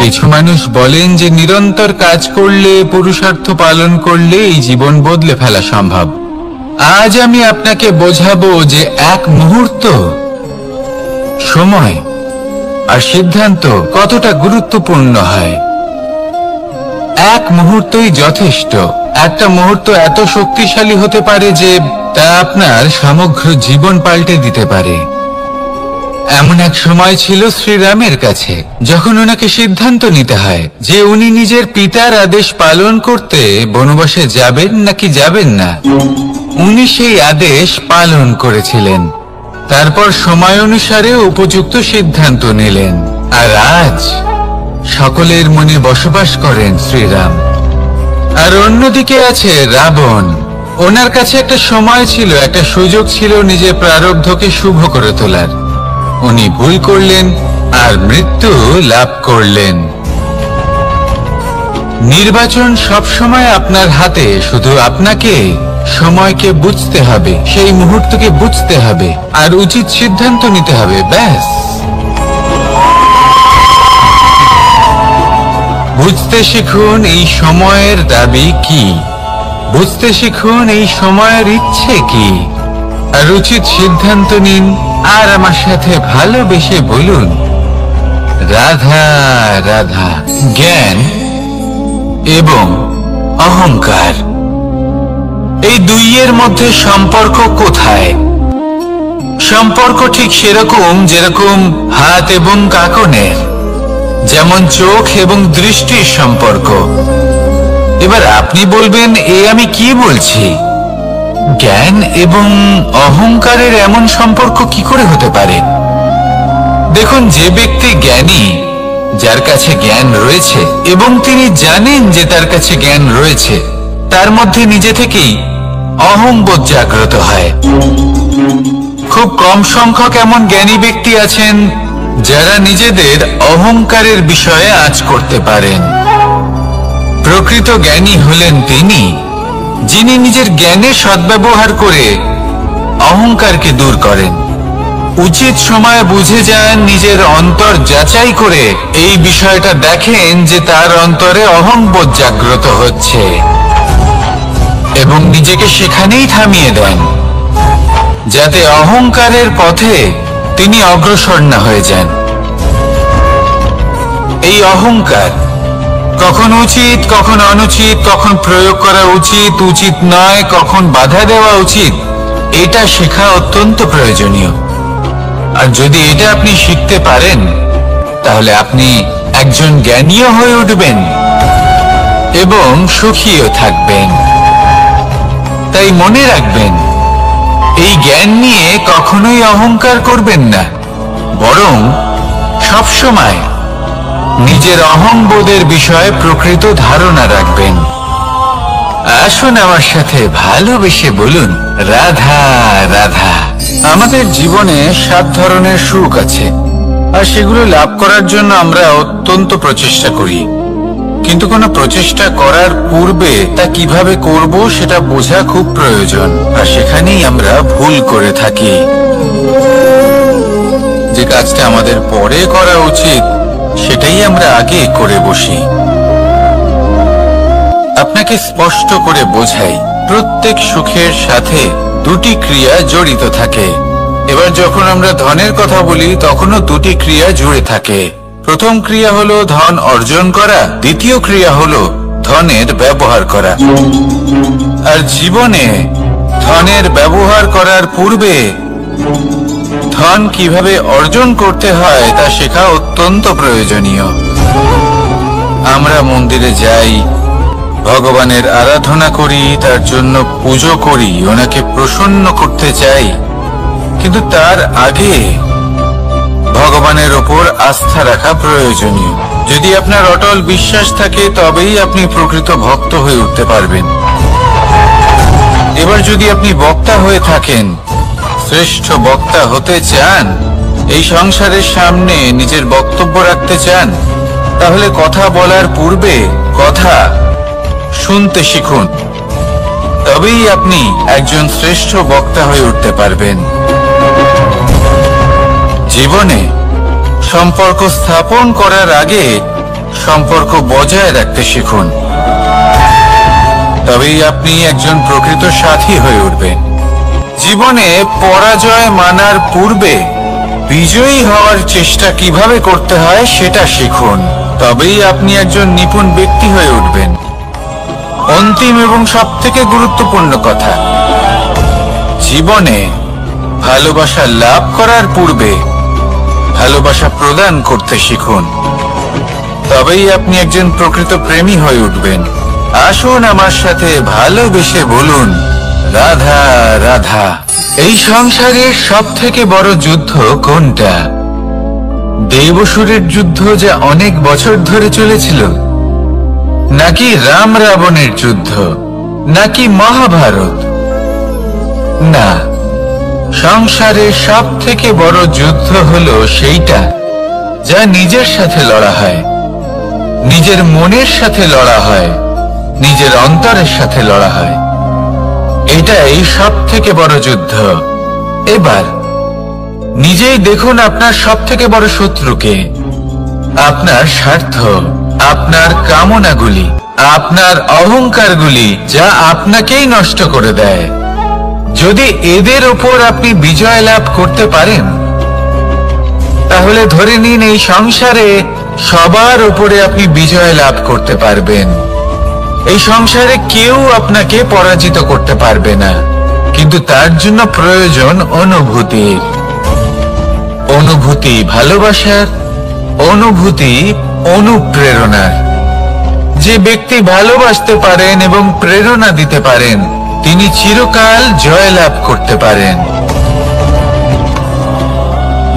কিছু মানুষ বলেন যে নিরন্তর কাজ করলে, পুরুষার্থ পালন করলে এই জীবন বদলে ফেলা সম্ভব। আজ আমি আপনাকে বোঝাবো যে এক মুহূর্ত, সময় আর সিদ্ধান্ত কতটা গুরুত্বপূর্ণ হয়। এক মুহূর্তই যথেষ্ট। একটা মুহূর্ত এত শক্তিশালী হতে পারে যে তা আপনার সমগ্র জীবন পাল্টে দিতে পারে। এমন এক সময় ছিল শ্রীরামের কাছে, যখন ওনাকে সিদ্ধান্ত নিতে হয় যে উনি নিজের পিতার আদেশ পালন করতে বনবাসে যাবেন নাকি যাবেন না। উনি সেই আদেশ পালন করেছিলেন, তারপর সময় অনুসারে উপযুক্ত সিদ্ধান্ত নিলেন। আর আজ সকলের মনে বসবাস করেন শ্রীরাম। আর অন্যদিকে আছে রাবণ। ওনার কাছে একটা সময় ছিল, একটা সুযোগ ছিল নিজের প্রারব্ধকে শুভ করে তোলার। উনি ভুল করলেন আর মৃত্যু লাভ করলেন। নির্বাচন সবসময় আপনার হাতে, শুধু আপনাকে সময়কে বুঝতে হবে, সেই মুহূর্তকে বুঝতে হবে আর উচিত সিদ্ধান্ত নিতে হবে, ব্যাস। বুঝতে শিখুন এই সময়ের দাবি কি, বুঝতে শিখুন এই সময়ের ইচ্ছে কি, আর উচিত সিদ্ধান্ত নিন। আর আমার সাথে ভালোবেসে বলুন, রাধা রাধা। জ্ঞান এবং অহংকার, এই দুইয়ের মধ্যে সম্পর্ক কোথায়? সম্পর্ক ঠিক সেরকম যেরকম হাত এবং কাঁকনের, যেমন চোখ এবং দৃষ্টির সম্পর্ক। এবার আপনি বলবেন, আমি কি বলছি? জ্ঞান এবং অহংকারের এমন সম্পর্ক কি করে হতে পারে? দেখুন, যে ব্যক্তি জ্ঞানী, যার কাছে জ্ঞান রয়েছে এবং তিনি জানেন যে তার কাছে জ্ঞান রয়েছে, তার মধ্যে নিজে থেকেই অহংবোধ জাগ্রত হয়। খুব কম সংখ্যক এমন জ্ঞানী ব্যক্তি আছেন যারা নিজেদের অহংকারের বিষয়ে আঁচ করতে পারেন। প্রকৃত জ্ঞানী হলেন তিনি, যিনি নিজের জ্ঞানের সদ্ব্যবহার করে অহংকারকে দূর করেন। উচিত সময় বুঝে যান, নিজের অন্তর যাচাই করে এই বিষয়টা দেখেন যে তার অন্তরে অহংবোধ জাগ্রত হচ্ছে এবং নিজেকে সেখানেই থামিয়ে দেন, যাতে অহংকারের পথে তিনি অগ্রসর না হয়ে যান। এই অহংকার কখন উচিত, কখন অনুচিত, কখন প্রয়োগ করা উচিত, উচিত নয়, কখন বাধা দেওয়া উচিত, এটা শেখা অত্যন্ত প্রয়োজনীয়। আর যদি এটা আপনি শিখতে পারেন, তাহলে আপনি একজন জ্ঞানীও হয়ে উঠবেন এবং সুখীও থাকবেন। তাই মনে রাখবেন, এই জ্ঞান নিয়ে কখনোই অহংকার করবেন না, বরং সবসময় নিজের অহংবোধের বিষয়ে প্রকৃত ধারণা রাখবেন। আসুন আমার সাথে ভালোবেসে বলুন, রাধা রাধা। আমাদের জীবনে 7 ধরনের সুখ আছে, আর সেগুলো লাভ করার জন্য আমরা অত্যন্ত প্রচেষ্টা করি। কিন্তু কোনো প্রচেষ্টা করার পূর্বে তা কিভাবে করব সেটা বোঝা খুব প্রয়োজন, আর সেখানেই আমরা ভুল করে থাকি। যে কাজটা আমাদের পরে করা উচিত, সেটাই আমরা আগে করে বসি। আপনাকে স্পষ্ট করে বোঝাই, প্রত্যেক সুখের সাথে 2টি ক্রিয়া জড়িত থাকে। এবার যখন আমরা ধনের কথা বলি, তখনও 2টি ক্রিয়া জুড়ে থাকে। প্রথম ক্রিয়া হলো ধন অর্জন করা, দ্বিতীয় ক্রিয়া হলো ধনের ব্যবহার করা। আর জীবনে ধনের ব্যবহার করার পূর্বে ধন কিভাবে অর্জন করতে হয় তা শেখা অত্যন্ত প্রয়োজনীয়। আমরা মন্দিরে যাই, ভগবানের আরাধনা করি, তার জন্য পুজো করি, ওনাকে প্রসন্ন করতে চাই, কিন্তু তার আগে ভগবানের ওপর আস্থা রাখা প্রয়োজনীয়। যদি আপনার অটল বিশ্বাস থাকে, তবেই আপনি প্রকৃত ভক্ত হয়ে উঠতে পারবেন। এবার যদি আপনি বক্তা হয়ে থাকেন, শ্রেষ্ঠ বক্তা হতে চান, এই সংসারের সামনে নিজের বক্তব্য রাখতে চান, তাহলে কথা বলার পূর্বে কথা শুনতে শিখুন। তবেই আপনি একজন শ্রেষ্ঠ বক্তা হয়ে উঠতে পারবেন। জীবনে সম্পর্ক স্থাপন করার আগে সম্পর্ক বজায় রাখতে শিখুন। তবেই আপনি একজন প্রকৃত সাথী হয়ে উঠবেন। জীবনে পরাজয় মানার পূর্বে বিজয়ী হওয়ার চেষ্টা কিভাবে করতে হয় সেটা শিখুন। তবেই আপনি একজন নিপুণ ব্যক্তি হয়ে উঠবেন। অন্তিম এবং সবথেকে গুরুত্বপূর্ণ কথা, জীবনে ভালোবাসা লাভ করার পূর্বে ভালোবাসা প্রদান করতে শিখুন। তবেই আপনি একজন প্রকৃত প্রেমী হয়ে উঠবেন। আসুন আমার সাথে ভালোবেসে বলুন, রাধা রাধা। এই সংসারের সবথেকে বড় যুদ্ধ কোনটা? দেবাসুরের যুদ্ধ যা অনেক বছর ধরে চলেছিল, নাকি রাম রাবণের যুদ্ধ, নাকি মহাভারত? না, সংসারের সবথেকে বড় যুদ্ধ হলো সেইটা যা নিজের সাথে লড়া হয়, নিজের মনের সাথে লড়া হয়, নিজের অন্তরের সাথে লড়া হয়। এটাই সবথেকে বড় যুদ্ধ। এবার নিজেই দেখুন আপনার সবথেকে বড় শত্রুকে। আপনার স্বার্থ, আপনার কামনাগুলি, আপনার অহংকারগুলি, যা আপনাকেই নষ্ট করে দেয়। যদি এদের ওপর আপনি বিজয় লাভ করতে পারেন, তাহলে ধরে নিন এই সংসারে সবার উপরে আপনি বিজয় লাভ করতে পারবেন। এই সংসারে কেউ আপনাকে পরাজিত করতে পারবে না। কিন্তু তার জন্য প্রয়োজন অনুভূতির। অনুভূতি ভালোবাসার, অনুভূতি অনুপ্রেরণার। যে ব্যক্তি ভালোবাসতে পারেন এবং প্রেরণা দিতে পারেন, তিনি চিরকাল জয় লাভ করতে পারেন।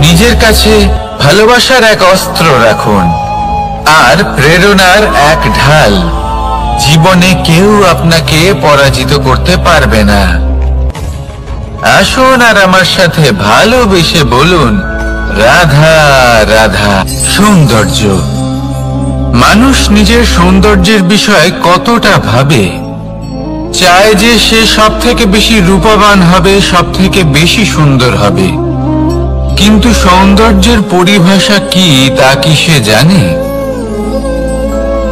নিজের কাছে ভালোবাসার এক অস্ত্র রাখুন আর প্রেরণার এক ঢাল। জীবনে কেউ আপনাকে পরাজিত করতে পারবে না। আসুন আর আমার সাথে ভালোবেসে বলুন, রাধা রাধা। সৌন্দর্য। মানুষ নিজের সৌন্দর্যের বিষয়ে কতটা ভাবে, চায় যে সে সব থেকে বেশি রূপবান হবে, সব থেকে বেশি সুন্দর হবে। কিন্তু সৌন্দর্যের পরিভাষা কি তা কি সে জানে?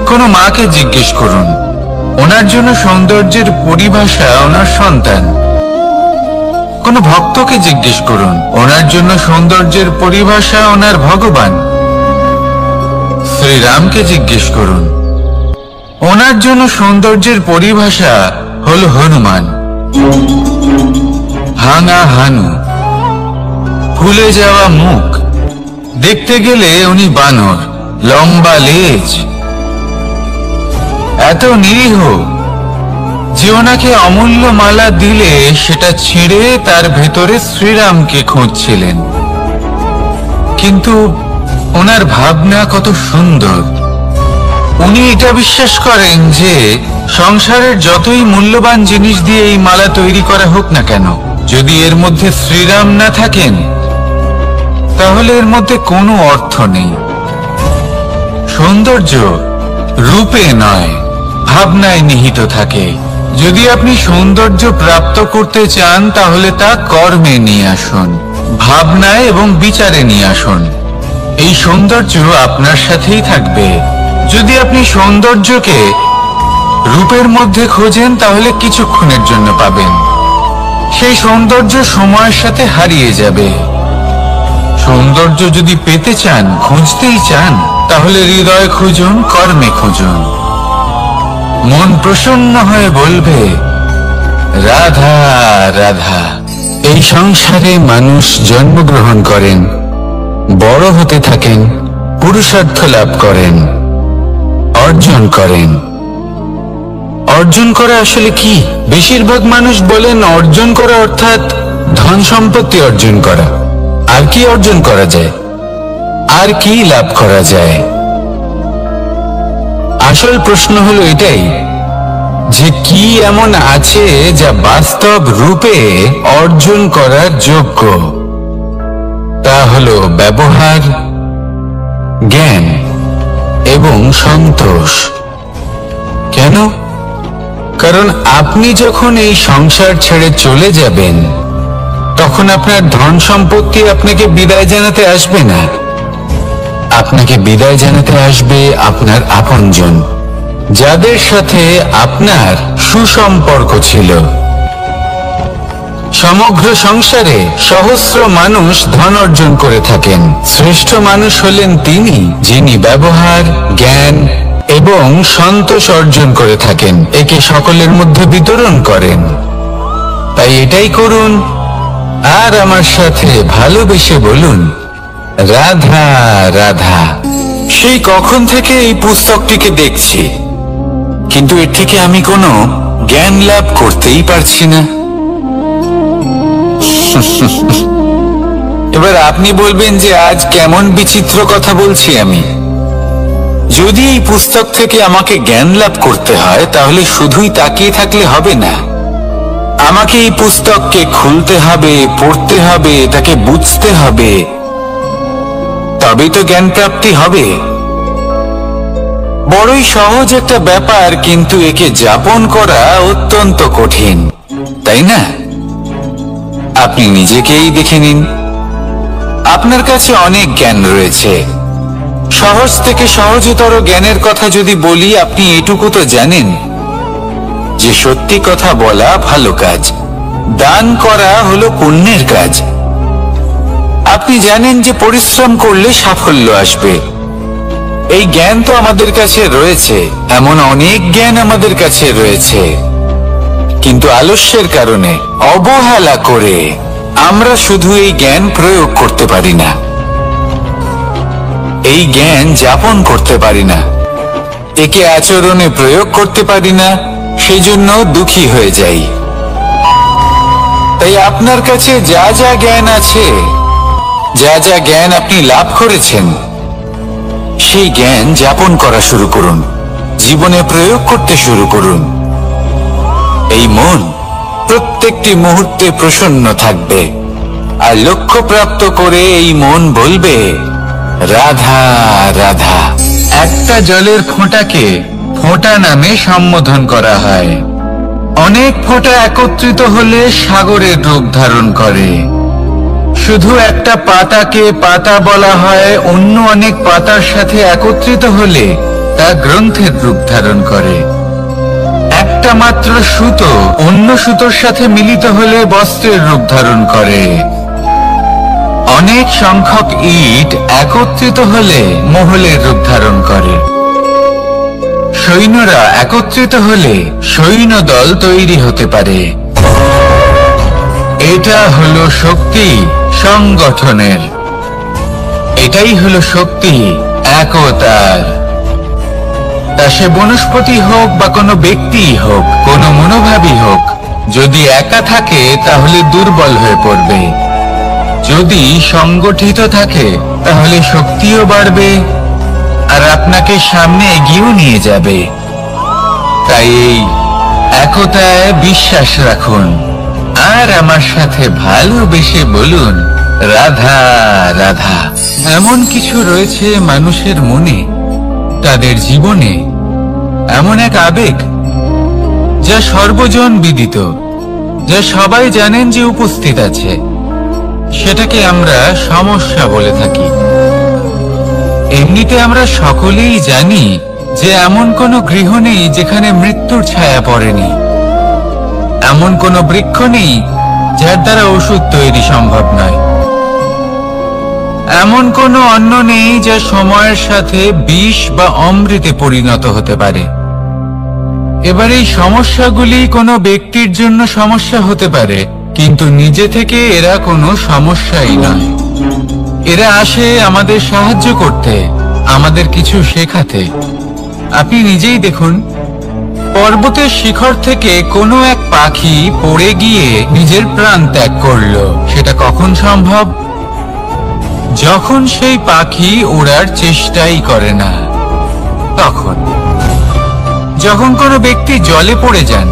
কোনো মাকে জিজ্ঞেস করুন, ওনার জন্য সৌন্দর্যের পরিভাষা ওনার সন্তান। কোনো ভক্তকে জিজ্ঞেস করুন, ওনার জন্য সৌন্দর্যের পরিভাষা ওনার ভগবান। শ্রীরামকে জিজ্ঞেস করুন, ওনার জন্য সৌন্দর্যের পরিভাষা হল হনুমান। ভাঙা হানু, ফুলে যাওয়া মুখ, দেখতে গেলে উনি বানর, লম্বা লেজ, এত নিরীহ যে ওনাকে অমূল্য মালা দিলে সেটা ছিঁড়ে তার ভেতরে শ্রীরামকে খুঁজছিলেন। কিন্তু ওনার ভাবনা কত সুন্দর। উনি এটা বিশ্বাস করেন যে সংসারের যতই মূল্যবান জিনিস দিয়ে এই মালা তৈরি করা হোক না কেন, যদি এর মধ্যে শ্রীরাম না থাকেন, তাহলে এর মধ্যে কোনো অর্থ নেই। সৌন্দর্য রূপে নয়, ভাবনায় নিহিত থাকে। যদি আপনি সৌন্দর্য প্রাপ্ত করতে চান, তাহলে তা কর্মে নিয়ে আসুন, ভাবনায় এবং বিচারে নিয়ে আসুন। এই সৌন্দর্য আপনার সাথেই থাকবে। যদি আপনি সৌন্দর্যকে রূপের মধ্যে খোঁজেন, তাহলে কিছুক্ষণের জন্য পাবেন। সেই সৌন্দর্য সময়ের সাথে হারিয়ে যাবে। সৌন্দর্য যদি পেতে চান, খুঁজতেই চান, তাহলে হৃদয় খুঁজুন, কর্মে খুঁজুন। মন প্রসন্ন হয়ে বলবে, রাধা রাধা। এই সংসারে মানুষ জন্মগ্রহণ করেন, বড় হতে থাকেন, পুরুষার্থ লাভ করেন, অর্জন করেন। অর্জন করা আসলে কি? বেশিরভাগ মানুষ বলেন অর্জন করা অর্থাৎ ধন সম্পত্তি অর্জন করা। আর কি অর্জন করা যায়? আর কি লাভ করা যায়? আসল প্রশ্ন হলো এটাই যে কি এমন আছে যা বাস্তব রূপে অর্জন করার যোগ্য। তা হলো ব্যবহার, জ্ঞান এবং সন্তোষ। কেন? কারণ আপনি যখন এই সংসার ছেড়ে চলে যাবেন, তখন আপনার ধন সম্পত্তি আপনাকে বিদায় জানাতে আসবে না। আপনাকে বিদায় জানাতে আসবে আপনার আপনজন, যাদের সাথে আপনার সুসম্পর্ক ছিল। সমগ্র সংসারে সহস্র মানুষ ধন অর্জন করে থাকেন। শ্রেষ্ঠ মানুষ হলেন তিনি, যিনি ব্যবহার, জ্ঞান এবং সন্তোষ অর্জন করে থাকেন, একে সকলের মধ্যে বিতরণ করেন। তাই এটাই করুন আর আমার সাথে ভালোবেসে বলুন, রাধা রাধা। সেই কখন থেকে এই পুস্তকটিকে দেখছি, কিন্তু এর থেকে আমি কোনো জ্ঞান লাভ করতেই পারছি না। এবার আপনি বলবেন যে আজ কেমন বিচিত্র কথা বলছি আমি। যদি এই পুস্তক থেকে আমাকে জ্ঞান লাভ করতে হয়, তাহলে শুধুই তাকিয়ে থাকলে হবে না। আমাকে এই পুস্তককে খুলতে হবে, পড়তে হবে, তাকে বুঝতে হবে, তবেই তো জ্ঞান প্রাপ্তি হবে। বড়ই সহজ একটা ব্যাপার, কিন্তু একে যাপন করা অত্যন্ত কঠিন, তাই না? আপনি নিজেকেই দেখে নিন। আপনার কাছে অনেক জ্ঞান রয়েছে। সহজ থেকে সহজতর জ্ঞানের কথা যদি বলি, আপনি এটুকু তো জানেন যে সত্যি কথা বলা ভালো কাজ, দান করা হলো পুণ্যের কাজ। আপনি জানেন যে পরিশ্রম করলে সাফল্য আসবে। এই জ্ঞান তো আমাদের কাছে রয়েছে, এমন অনেক জ্ঞান আমাদের কাছে রয়েছে, কিন্তু আলস্যের কারণে, অবহেলা করে আমরা শুধু এই জ্ঞান প্রয়োগ করতে পারি না, এই জ্ঞান যাপন করতে পারি না, একে আচরণে প্রয়োগ করতে পারি না, সেজন্য দুঃখী হয়ে যাই। তাই আপনার কাছে যা যা জ্ঞান আছে, যা যা জ্ঞান আপনি লাভ করেছেন, সেই জ্ঞান যাপন করা শুরু করুন, জীবনে প্রয়োগ করতে শুরু করুন। এই মন প্রত্যেকটি মুহূর্তে প্রসন্ন থাকবে, আর লক্ষ্যপ্রাপ্ত করে এই মন বলবে, রাধা রাধা। একটা জলের ফোঁটাকে ফোঁটা নামে সম্বোধন করা হয়। অনেক ফোঁটা একত্রিত হলে সাগরের রূপ ধারণ করে। শুধু একটা পাতাকে পাতা বলা হয়, অন্য অনেক পাতার সাথে একত্রিত হলে তা গ্রন্থের রূপ ধারণ করে। একটা মাত্র সুতো অন্য সুতোর সাথে মিলিত হলে বস্ত্রের রূপ ধারণ করে। অনেক সংখ্যক ইট একত্রিত হলে মহলের রূপ ধারণ করে। সৈন্যরা একত্রিত হলে সৈন্যদল তৈরি হতে পারে। এটা হলো শক্তি সংগঠনের, এটাই হলো শক্তি একতার। তা সে বনস্পতি হোক বা কোনো ব্যক্তি হোক, কোনো মনোভাবই হোক, যদি একা থাকে তাহলে দুর্বল হয়ে পড়বে। যদি সংগঠিত থাকে তাহলে শক্তিও বাড়বে আর আপনাকে সামনে এগিয়েও নিয়ে যাবে। তাই এই একতায় বিশ্বাস রাখুন আর আমার সাথে ভালোবেসে বলুন, রাধা রাধা। এমন কিছু রয়েছে মানুষের মনে, তাদের জীবনে এমন এক আবেগ যা সর্বজন বিদিত, যা সবাই জানেন যে উপস্থিত আছে, সেটাকে আমরা সমস্যা বলে থাকি। এমনিতে আমরা সকলেই জানি যে এমন কোনো গৃহ নেই যেখানে মৃত্যুর ছায়া পড়েনি, এমন কোনো বৃক্ষ নেই যার দ্বারা ওষুধ তৈরি সম্ভব নয়, এমন কোনো অন্ন নেই যা সময়ের সাথে বিষ বা অমৃতে পরিণত হতে পারে। এবার এই সমস্যাগুলি কোনো ব্যক্তির জন্য সমস্যা হতে পারে, কিন্তু নিজে থেকে এরা কোনো সমস্যাই নয়। এরা আসে আমাদের সাহায্য করতে, আমাদের কিছু শেখাতে। আপনি নিজেই দেখুন, পর্বতের শিখর থেকে কোনো এক পাখি পড়ে গিয়ে নিজের প্রাণ ত্যাগ করলো। সেটা কখন সম্ভব? যখন সেই পাখি ওড়ার চেষ্টাই করে না। তখন যখন কোনো ব্যক্তি জলে পড়ে যান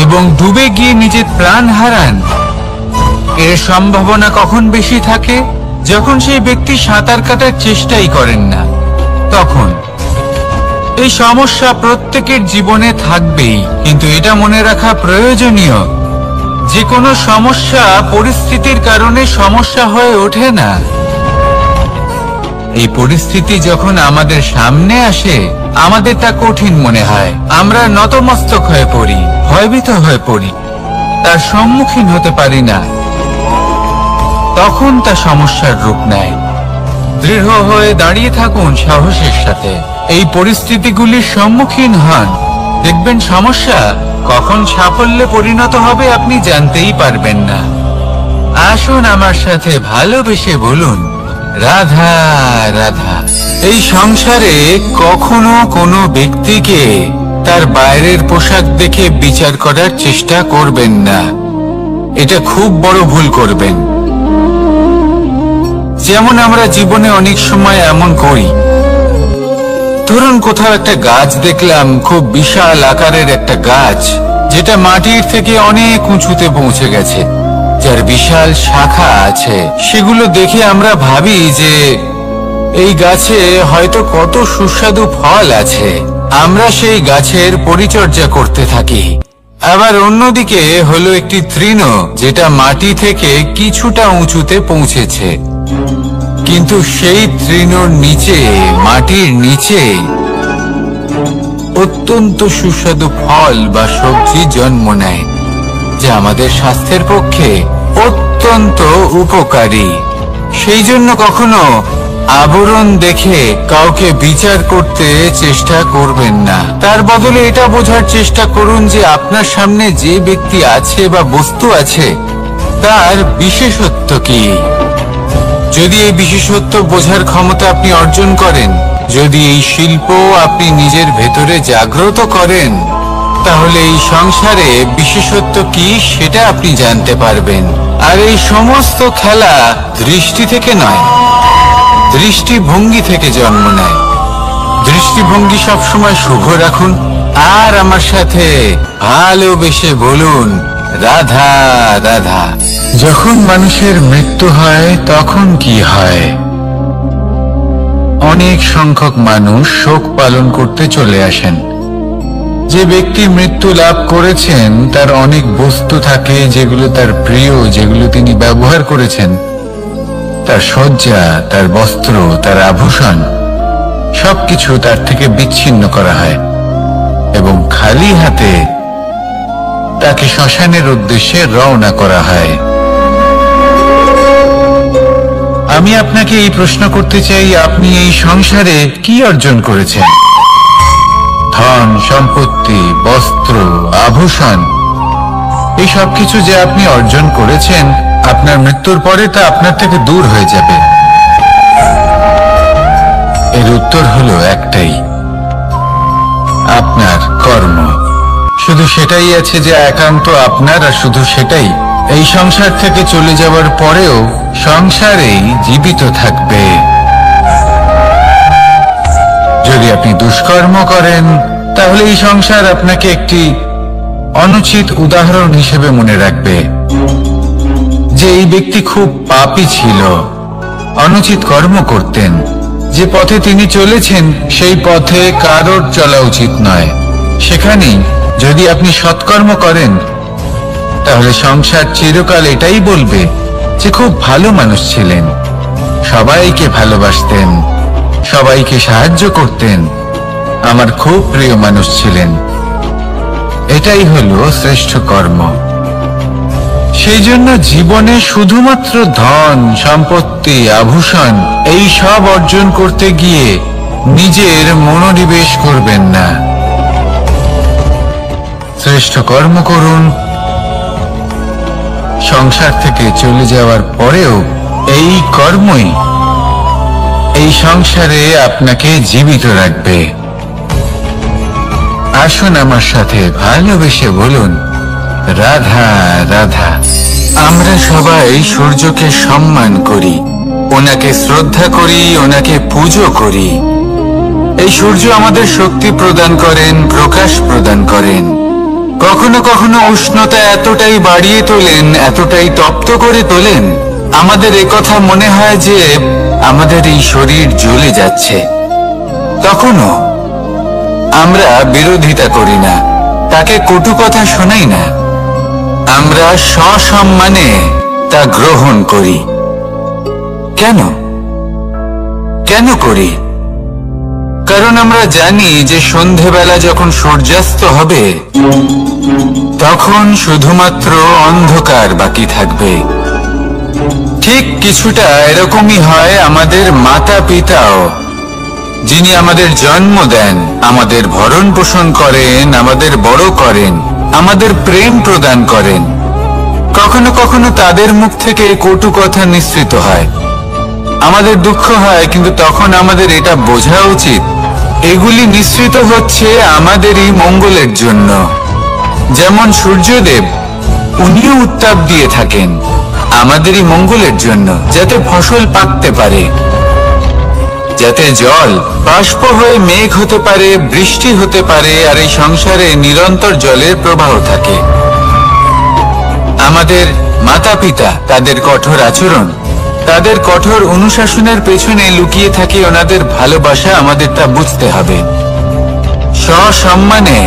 এবং ডুবে গিয়ে নিজের প্রাণ হারান, এর সম্ভাবনা কখন বেশি থাকে? যখন সেই ব্যক্তি সাঁতার কাটার চেষ্টাই করেন না। তখন এই সমস্যা প্রত্যেকের জীবনে থাকবেই, কিন্তু এটা মনে রাখা প্রয়োজনীয় যে কোনো সমস্যা পরিস্থিতির কারণে সমস্যা হয়ে ওঠে না। এই পরিস্থিতি যখন আমাদের সামনে আসে, আমাদের তা কঠিন মনে হয়। আমরা নতমস্তক হয়ে পড়ি, ভয়ভীত হয়ে পড়ি, তার সম্মুখীন হতে পারি না। তখন তা সমস্যার রূপ নেয়। দৃঢ় হয়ে দাঁড়িয়ে থাকুন সাহসের সাথে, এই পরিস্থিতিগুলির সম্মুখীন হন। দেখবেন সমস্যা কখন সাফল্যে পরিণত হবে আপনি জানতেই পারবেন না। আসুন আমার সাথে ভালোবেসে বলুন, রাধা রাধা। এই সংসারে কখনো কোনো ব্যক্তিকে তার বাইরের পোশাক দেখে বিচার করার চেষ্টা করবেন না, এটা খুব বড় ভুল করবেন। যেমন আমরা জীবনে অনেক সময় এমন করি, ধরুন কোথাও একটা গাছ দেখলাম, খুব বিশাল আকারের একটা গাছ, যেটা মাটির থেকে অনেক উঁচুতে পৌঁছে গেছে, যার বিশাল শাখা আছে। সেগুলো দেখে আমরা ভাবি যে এই গাছে হয়তো কত সুস্বাদু ফল আছে। আমরা সেই গাছের পরিচর্যা করতে থাকি। আবার অন্যদিকে হলো একটি তৃণ, যেটা মাটি থেকে কিছুটা উঁচুতে পৌঁছেছে, কিন্তু সেই তৃণর নিচে, মাটির নিচে অত্যন্ত সুস্বাদু ফল বা সবজি জন্ম নেয়, যা আমাদের স্বাস্থ্যের পক্ষে অত্যন্ত উপকারী। সেই জন্য কখনো আবরণ দেখে কাউকে বিচার করতে চেষ্টা করবেন না। তার বদলে এটা বোঝার চেষ্টা করুন যে আপনার সামনে যে ব্যক্তি আছে বা বস্তু আছে, তার বিশেষত্ব কি। যদি এই বিশেষত্ব বোঝার ক্ষমতা আপনি অর্জন করেন, যদি এই শিল্প আপনি নিজের ভেতরে জাগ্রত করেন, তাহলে এই সংসারে বিশেষত্ব কি সেটা আপনি জানতে পারবেন। আর এই সমস্ত খেলা দৃষ্টি থেকে নয়, দৃষ্টিভঙ্গি থেকে জন্ম নেয়। দৃষ্টিভঙ্গি সবসময় শুভ রাখুন, আর আমার সাথে ভালোবেসে বলুন, রাধা রাধা। যখন মানুষের মৃত্যু হয় তখন কি হয়? অনেক সংখ্যক মানুষ শোক পালন করতে চলে আসেন। যে ব্যক্তি মৃত্যু লাভ করেছেন তার অনেক বস্তু থাকে যেগুলো তার প্রিয়, যেগুলো তিনি ব্যবহার করেছেন। তার শয্যা, তার বস্ত্র, তার আভূষণ সবকিছু তার থেকে বিচ্ছিন্ন করা হয় এবং খালি হাতে তাকে শ্মশানের উদ্দেশ্যে রওনা করা হয়। আমি আপনাকে এই প্রশ্ন করতে চাই, আপনি এই সংসারে কি অর্জন করেছেন? ধন সম্পত্তি, বস্ত্র, আভূষণ, এই সবকিছু যে আপনি অর্জন করেছেন, আপনার মৃত্যুর পরে তা আপনার থেকে দূর হয়ে যাবে। এর উত্তর হলো একটাই, আপনার কর্ম। শুধু সেটাই আছে যে একান্ত আপনার, আর শুধু সেটাই এই সংসার থেকে চলে যাওয়ার পরেও সংসারেই জীবিত থাকবে। যদি আপনি দুষ্কর্ম করেন, তাহলে এই সংসার আপনাকে একটি অনুচিত উদাহরণ হিসেবে মনে রাখবে যে এই ব্যক্তি খুব পাপী ছিল, অনুচিত কর্ম করতেন। যে পথে তিনি চলেছেন সেই পথে কারোর চলা উচিত নয়। সেখানেই যদি আপনি সৎকর্ম করেন, তাহলে সংসার চিরকাল এটাই বলবে যে খুব ভালো মানুষ ছিলেন, সবাইকে ভালোবাসতেন, সবাইকে সাহায্য করতেন, আমার খুব প্রিয় মানুষ ছিলেন। এটাই হলো শ্রেষ্ঠ কর্ম। সেই জন্য জীবনে শুধুমাত্র ধন সম্পত্তি, আভূষণ এই সব অর্জন করতে গিয়ে নিজের মনোনিবেশ করবেন না। শ্রেষ্ঠ কর্ম করুন। সংসার থেকে চলে যাওয়ার পরেও এই কর্মই এই সংসারে আপনাকে জীবিত রাখবে। আসুন আমার সাথে ভালোবেসে বলুন, রাধা রাধা। আমরা সবাই সূর্যকে সম্মান করি, ওনাকে শ্রদ্ধা করি, ওনাকে পুজো করি। এই সূর্য আমাদের শক্তি প্রদান করেন, প্রকাশ প্রদান করেন। কখনো কখনো উষ্ণতা এতটাই বাড়িয়ে তোলেন, এতটাই তপ্ত করে তোলেন, আমাদের একথা মনে হয় যে আমাদের এই শরীর জ্বলে যাচ্ছে। তখনও আমরা বিরোধিতা করি না, তাকে কটু কথা শোনাই না, আমরা সসম্মানে তা গ্রহণ করি। কেন? কেন করি? কারণ আমরা জানি যে সন্ধেবেলা যখন সূর্যাস্ত হবে তখন শুধুমাত্র অন্ধকার বাকি থাকবে। ঠিক কিছুটা এরকমই হয় আমাদের মাতা পিতাও, যিনি আমাদের জন্ম দেন, আমাদের ভরণ পোষণ করেন, আমাদের বড় করেন, আমাদের প্রেম প্রদান করেন। কখনো কখনো তাদের মুখ থেকে কটু কথা নিঃসৃত হয়, আমাদের দুঃখ হয়, কিন্তু তখন আমাদের এটা বোঝা উচিত এগুলি নিঃসৃত হচ্ছে আমাদেরই মঙ্গলের জন্য। যেমন সূর্যদেব, উনিও উত্তাপ দিয়ে থাকেন আমাদেরই মঙ্গলের জন্য, যাতে ফসল পাকতে পারে, যাতে জল বাষ্প হয়ে মেঘ হতে পারে, বৃষ্টি হতে পারে, আর এই সংসারে নিরন্তর জলের প্রবাহ থাকে। আমাদের মাতা পিতা, তাদের কঠোর আচরণ, তাদের কঠোর অনুশাসনের পেছনে লুকিয়ে থাকে ওনাদের ভালোবাসা। আমাদের তা বুঝতে হবে, সসম্মানে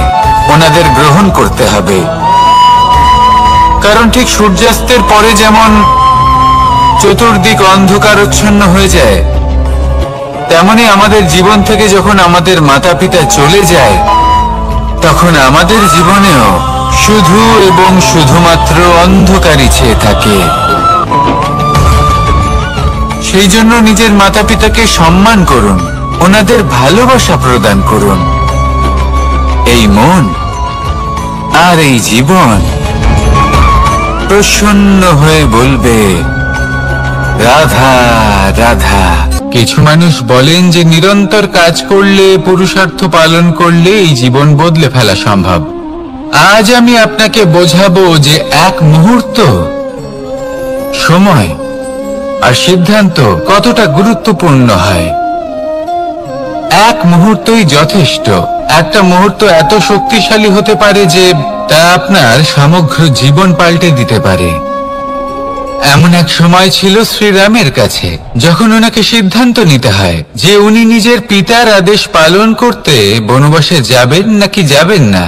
ওনাদের গ্রহণ করতে হবে। কারণ ঠিক সূর্যাস্তের পরে যেমন চতুর্দিক অন্ধকারচ্ছন্ন হয়ে যায়, তেমনি আমাদের জীবন থেকে যখন আমাদের মাতা পিতা চলে যায় তখন আমাদের জীবনেও শুধু এবং শুধুমাত্র অন্ধকারই ছেয়ে থাকে। সেই জন্য নিজের মাতা পিতাকে সম্মান করুন, ওনাদের ভালোবাসা প্রদান করুন। এই মন আর এই জীবন প্রসন্ন হয়ে বলবে রাধা রাধা। কিছু মানুষ বলেন যে নিরন্তর কাজ করলে, পুরুষার্থ পালন করলে এই জীবন বদলে ফেলা সম্ভব। আজ আমি আপনাকে বোঝাবো যে এক মুহূর্ত, সময় আর সিদ্ধান্ত কতটা গুরুত্বপূর্ণ হয়। এক মুহূর্তই যথেষ্ট। একটা মুহূর্ত এত শক্তিশালী হতে পারে যে তা আপনার সমগ্র জীবন পাল্টে দিতে পারে। এমন এক সময় ছিল শ্রীরামের কাছে, যখন ওনাকে সিদ্ধান্ত নিতে হয় যে উনি নিজের পিতার আদেশ পালন করতে বনবাসে যাবেন নাকি যাবেন না।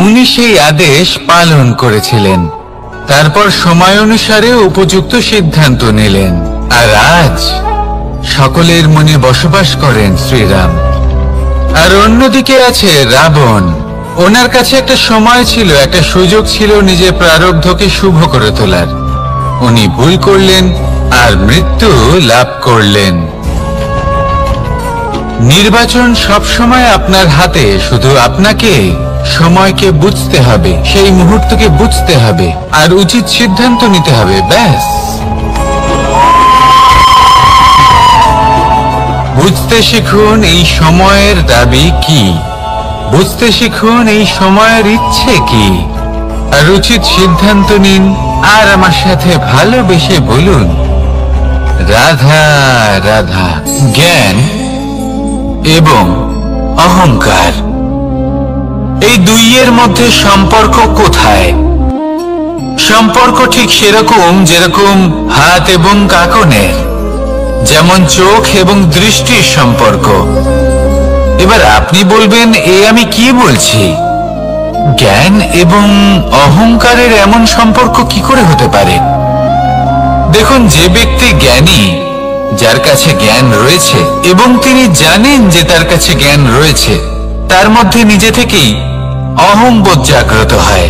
উনি সেই আদেশ পালন করেছিলেন, তারপর সময় অনুসারে উপযুক্ত সিদ্ধান্ত নিলেন। আর আজ সকলের মনে বসবাস করেন শ্রীরাম। আর অন্যদিকে আছে রাবণ। ওনার কাছে একটা সময় ছিল, একটা সুযোগ ছিল নিজের প্রারব্ধকে শুভ করে তোলার। উনি ভুল করলেন আর মৃত্যু লাভ করলেন। নির্বাচন সবসময় আপনার হাতে, শুধু আপনাকে সময়কে বুঝতে হবে, সেই মুহূর্তকে বুঝতে হবে আর উচিত সিদ্ধান্ত নিতে হবে, ব্যাস। বুঝতে শিখুন এই সময়ের দাবি কি, বুঝতে শিখুন এই সময়ের ইচ্ছে কি, আর উচিত সিদ্ধান্ত নিন। আর আমার সাথে ভালোবেসে বলুন রাধা রাধা। জ্ঞান এবং অহংকার, এই দুইয়ের মধ্যে সম্পর্ক কোথায়? সম্পর্ক ঠিক সেরকম যেরকম হাত এবং কাঁকনের, যেমন চোখ এবং দৃষ্টির সম্পর্ক। এবার আপনি বলবেন, এ আমি কি বলছি? জ্ঞান এবং অহংকারের এমন সম্পর্ক কি করে হতে পারে? দেখুন, যে ব্যক্তি জ্ঞানী, যার কাছে জ্ঞান রয়েছে এবং তিনি জানেন যে তার কাছে জ্ঞান রয়েছে, তার মধ্যে নিজে থেকেই অহংবোধ জাগ্রত হয়।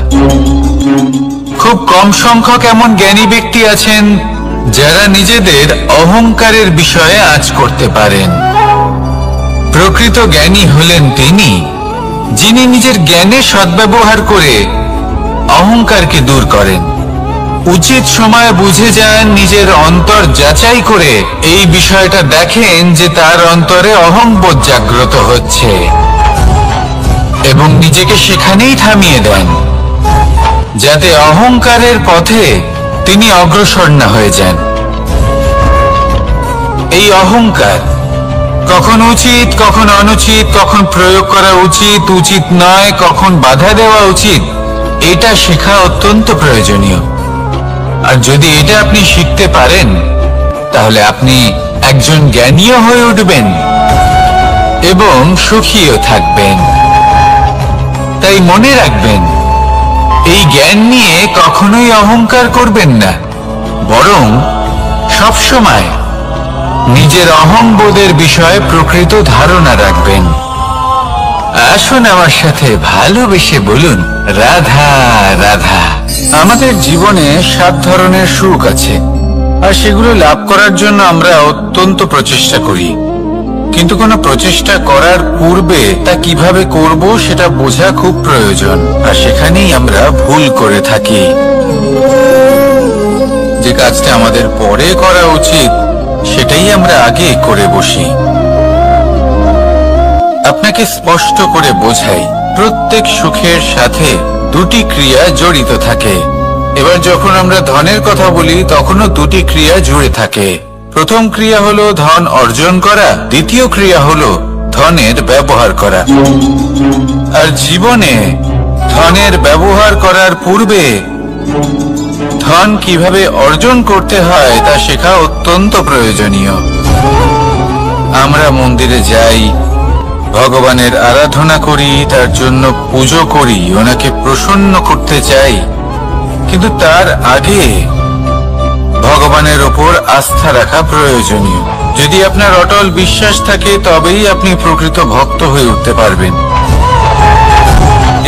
খুব কম সংখ্যক এমন জ্ঞানী ব্যক্তি আছেন যারা নিজেদের অহংকারের বিষয়ে আঁচ করতে পারেন। প্রকৃত জ্ঞানী হলেন তিনি, যিনি নিজের জ্ঞানের সদ্ব্যবহার করে অহংকারকে দূর করেন। উচিত সময় বুঝে যান, নিজের অন্তর যাচাই করে এই বিষয়টা দেখেন যে তার অন্তরে অহংবোধ জাগ্রত হচ্ছে, এবং নিজেকে সেখানেই থামিয়ে দেন, যাতে অহংকারের পথে তিনি অগ্রসর না হয়ে যান। এই অহংকার কখন উচিত, কখন অনুচিত, কখন প্রয়োগ করা উচিত, উচিত নয়, কখন বাধা দেওয়া উচিত, এটা শেখা অত্যন্ত প্রয়োজনীয়। আর যদি এটা আপনি শিখতে পারেন, তাহলে আপনি একজন জ্ঞানীও হয়ে উঠবেন এবং সুখীও থাকবেন। তাই মনে রাখবেন, এই জ্ঞান নিয়ে কখনোই অহংকার করবেন না, বরং সবসময় নিজের অহংবোধের বিষয়ে প্রকৃত ধারণা রাখবেন। আসুন আমার সাথে ভালোবেসে বলুন, রাধা রাধা। আমাদের জীবনে 7 ধরনের সুখ আছে, আর সেগুলো লাভ করার জন্য আমরা অত্যন্ত প্রচেষ্টা করি। কিন্তু কোনো প্রচেষ্টা করার পূর্বে তা কিভাবে করব সেটা বোঝা খুব প্রয়োজন, আর সেখানেই আমরা ভুল করে থাকি। যে কাজটা আমাদের পরে করা উচিত সেটাই আমরা আগে করে বসি। আপনাকে স্পষ্ট করে বোঝাই, প্রত্যেক সুখের সাথে 2টি ক্রিয়া জড়িত থাকে। এবার যখন আমরা ধনের কথা বলি তখনও 2টি ক্রিয়া জুড়ে থাকে। প্রথম ক্রিয়া হলো ধন অর্জন করা, দ্বিতীয় ক্রিয়া হলো ধনের ব্যবহার করা। আর জীবনে ধনের ব্যবহার করার পূর্বে ধন কিভাবে অর্জন করতে হয় তা শেখা অত্যন্ত প্রয়োজনীয়। আমরা মন্দিরে যাই, ভগবানের আরাধনা করি, তার জন্য পুজো করি, ওনাকে প্রসন্ন করতে চাই, কিন্তু তার আগে ভগবানের ওপর আস্থা রাখা প্রয়োজনীয়। যদি আপনার অটল বিশ্বাস থাকে তবেই আপনি প্রকৃত ভক্ত হয়ে উঠতে পারবেন।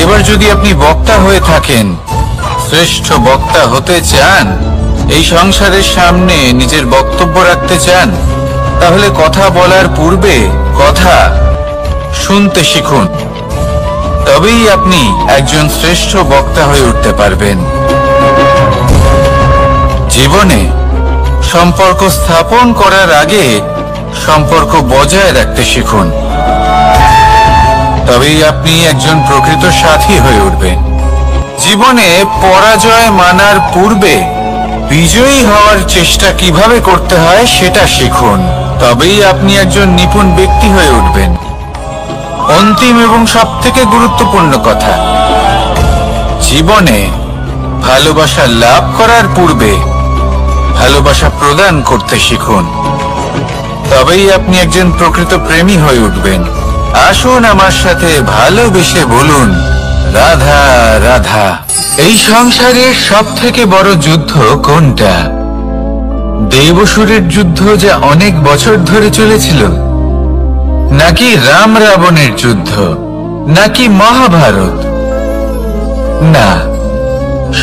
এবার যদি আপনি বক্তা হয়ে থাকেন, শ্রেষ্ঠ বক্তা হতে চান, এই সংসারের সামনে নিজের বক্তব্য রাখতে চান, তাহলে কথা বলার পূর্বে কথা শুনতে শিখুন। তবেই আপনি একজন শ্রেষ্ঠ বক্তা হয়ে উঠতে পারবেন। জীবনে সম্পর্ক স্থাপন করার আগে সম্পর্ক বজায় রাখতে শিখুন, তবেই আপনি একজন প্রকৃত সাথী হয়ে উঠবেন। জীবনে পরাজয় মানার পূর্বে বিজয়ী হওয়ার চেষ্টা কিভাবে করতে হয় সেটা শিখুন, তবেই আপনি একজন নিপুণ ব্যক্তি হয়ে উঠবেন। অন্তিম এবং সবথেকে গুরুত্বপূর্ণ কথা, জীবনে ভালোবাসা লাভ করার পূর্বে ভালোবাসা প্রদান করতে শিখুন, তবেই আপনি একজন প্রকৃত প্রেমী হয়ে উঠবেন। আসুন আমার সাথে ভালোবেসে বলুন, রাধা রাধা। এই সংসারের সবথেকে বড় যুদ্ধ কোনটা? দেবাসুরের যুদ্ধ যা অনেক বছর ধরে চলেছিল, নাকি রাম রাবণের যুদ্ধ, নাকি মহাভারত? না,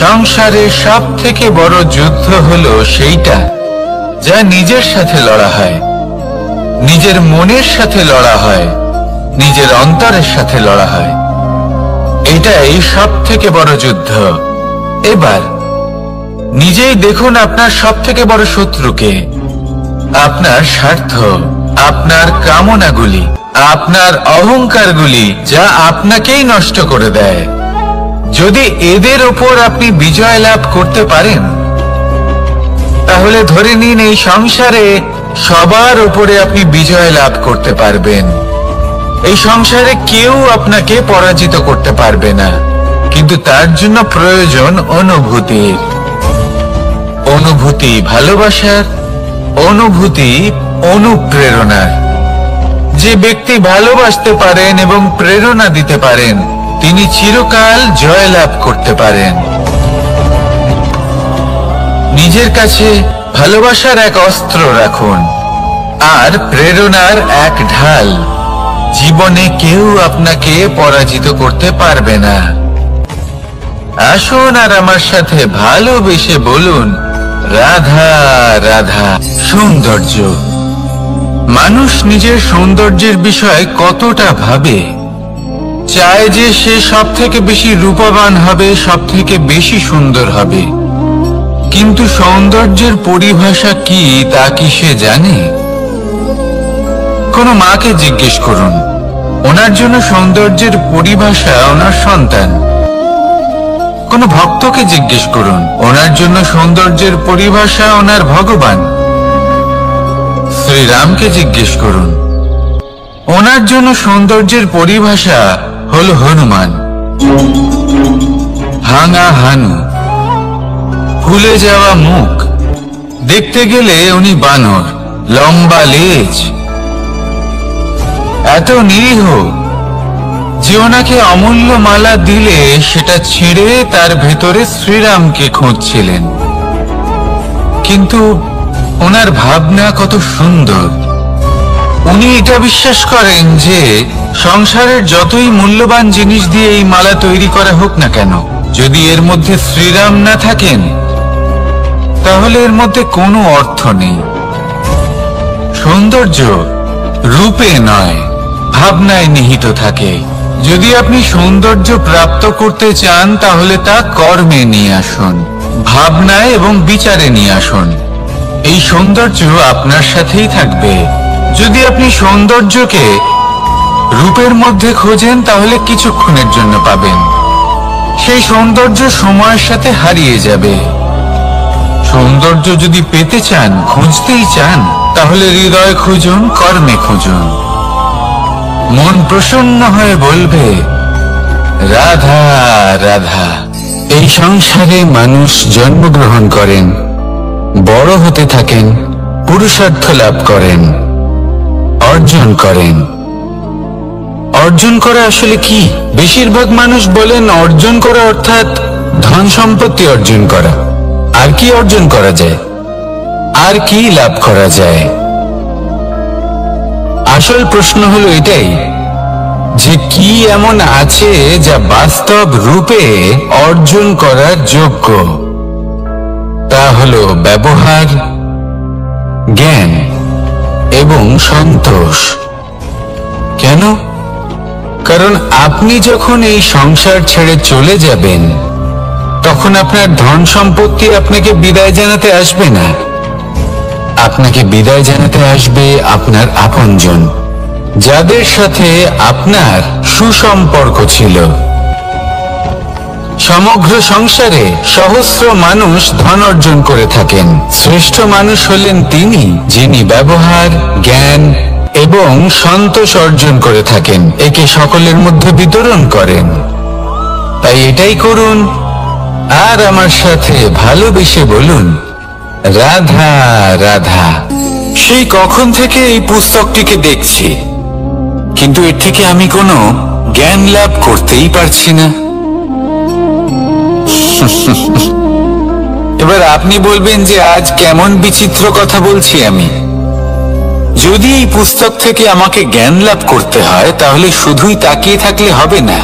সংসারের সবথেকে বড় যুদ্ধ হলো সেইটা যা নিজের সাথে লড়া হয়, নিজের মনের সাথে লড়া হয়, নিজের অন্তরের সাথে লড়া হয়। এটাই সবথেকে বড় যুদ্ধ। এবার নিজেই দেখুন আপনার সবথেকে বড় শত্রুকে। আপনার স্বার্থ, আপনার কামনাগুলি, আপনার অহংকারগুলি, যা আপনাকেই নষ্ট করে দেয়। যদি এদের ওপর আপনি বিজয় লাভ করতে পারেন, তাহলে ধরে নিন এই সংসারে সবার উপরে আপনি বিজয় লাভ করতে পারবেন। এই সংসারে কেউ আপনাকে পরাজিত করতে পারবে না, কিন্তু তার জন্য প্রয়োজন অনুভূতির। অনুভূতি ভালোবাসার, অনুভূতি অনুপ্রেরণার। যে ব্যক্তি ভালোবাসতে পারেন এবং প্রেরণা দিতে পারেন, তিনি চিরকাল জয় লাভ করতে পারেন। নিজের কাছে ভালোবাসার এক অস্ত্র রাখুন আর প্রেরণার এক ঢাল। জীবনে কেউ আপনাকে পরাজিত করতে পারবে না। আসুন আর আমার সাথে ভালোবেসে বলুন, রাধা রাধা। সৌন্দর্য। মানুষ নিজের সৌন্দর্যের বিষয়ে কতটা ভাবে, চায় যে সে সব থেকে বেশি রূপবান হবে, সব থেকে বেশি সুন্দর হবে, কিন্তু সৌন্দর্যের পরিভাষা কি তা কি সে জানে? কোন মাকে জিজ্ঞেস করুন, ওনার জন্য সৌন্দর্যের পরিভাষা ওনার সন্তান। কোন ভক্তকে জিজ্ঞেস করুন, ওনার জন্য সৌন্দর্যের পরিভাষা ওনার ভগবান। শ্রীরামকে জিজ্ঞেস করুন, ওনার জন্য সৌন্দর্যের পরিভাষা হল হনুমান। ভাঙা হানু, ফুলে যাওয়া মুখ, দেখতে গেলে উনি বানর, লম্বা লেজ, এত নিরীহ যে ওনাকে অমূল্য মালা দিলে সেটা ছিঁড়ে তার ভেতরে শ্রীরামকে খুঁজছিলেন। কিন্তু ওনার ভাবনা কত সুন্দর। উনি এটা বিশ্বাস করেন যে সংসারের যতই মূল্যবান জিনিস দিয়ে এই মালা তৈরি করা হোক না কেন, যদি এর মধ্যে শ্রীরাম না থাকেন তাহলে এর মধ্যে কোনো অর্থ নেই। সৌন্দর্য রূপে নয়, ভাবনায় নিহিত থাকে। যদি আপনি সৌন্দর্য প্রাপ্ত করতে চান তাহলে তা কর্মে নিয়ে আসুন, ভাবনায় এবং বিচারে নিয়ে আসুন। এই সৌন্দর্য আপনার সাথেই থাকবে। যদি আপনি সৌন্দর্যকে রূপের মধ্যে খোঁজেন তাহলে কিছুক্ষণের জন্য পাবেন, সেই সৌন্দর্য সময়ের সাথে হারিয়ে যাবে। সৌন্দর্য যদি পেতে চান, খুঁজতেই চান, তাহলে হৃদয় খুঁজুন, কর্মে খুঁজুন। মন প্রসন্ন হয়ে বলবে রাধা রাধা। এই সংসারে মানুষ জন্মগ্রহণ করেন, বড় হতে থাকেন, পুরুষার্থ লাভ করেন, অর্জন করেন। অর্জন করা আসলে কি? বেশিরভাগ মানুষ বলেন অর্জন করা অর্থাৎ ধন সম্পত্তি অর্জন করা। আর কি অর্জন করা যায়? আর কি লাভ করা যায়? আসল প্রশ্ন হলো এটাই যে কি এমন আছে যা বাস্তব রূপে অর্জন করার যোগ্য। তা হলো ব্যবহার, জ্ঞান এবং সন্তোষ। কেন? কারণ আপনি যখন এই সংসার ছেড়ে চলে যাবেন তখন আপনার ধন সম্পত্তি আপনাকে বিদায় জানাতে আসবে না। আপনাকে বিদায় জানাতে আসবে আপনার আপনজন, যাদের সাথে আপনার সুসম্পর্ক ছিল। সমগ্র সংসারে সহস্র মানুষ ধন অর্জন করে থাকেন। শ্রেষ্ঠ মানুষ হলেন তিনি যিনি ব্যবহার, জ্ঞান এবং সন্তোষ অর্জন করে থাকেন, একে সকলের মধ্যে বিতরণ করেন। তাই এটাই করুন আর আমার সাথে ভালোবেসে বলুন রাধা রাধা। সেই কখন থেকে এই পুস্তকটিকে দেখছি, কিন্তু এর থেকে আমি কোনো জ্ঞান লাভ করতেই পারছি না। এবার আপনি বলবেন যে আজ কেমন বিচিত্র কথা বলছি আমি। যদি এই পুস্তক থেকে আমাকে জ্ঞান লাভ করতে হয় তাহলে শুধুই তাকিয়ে থাকলে হবে না।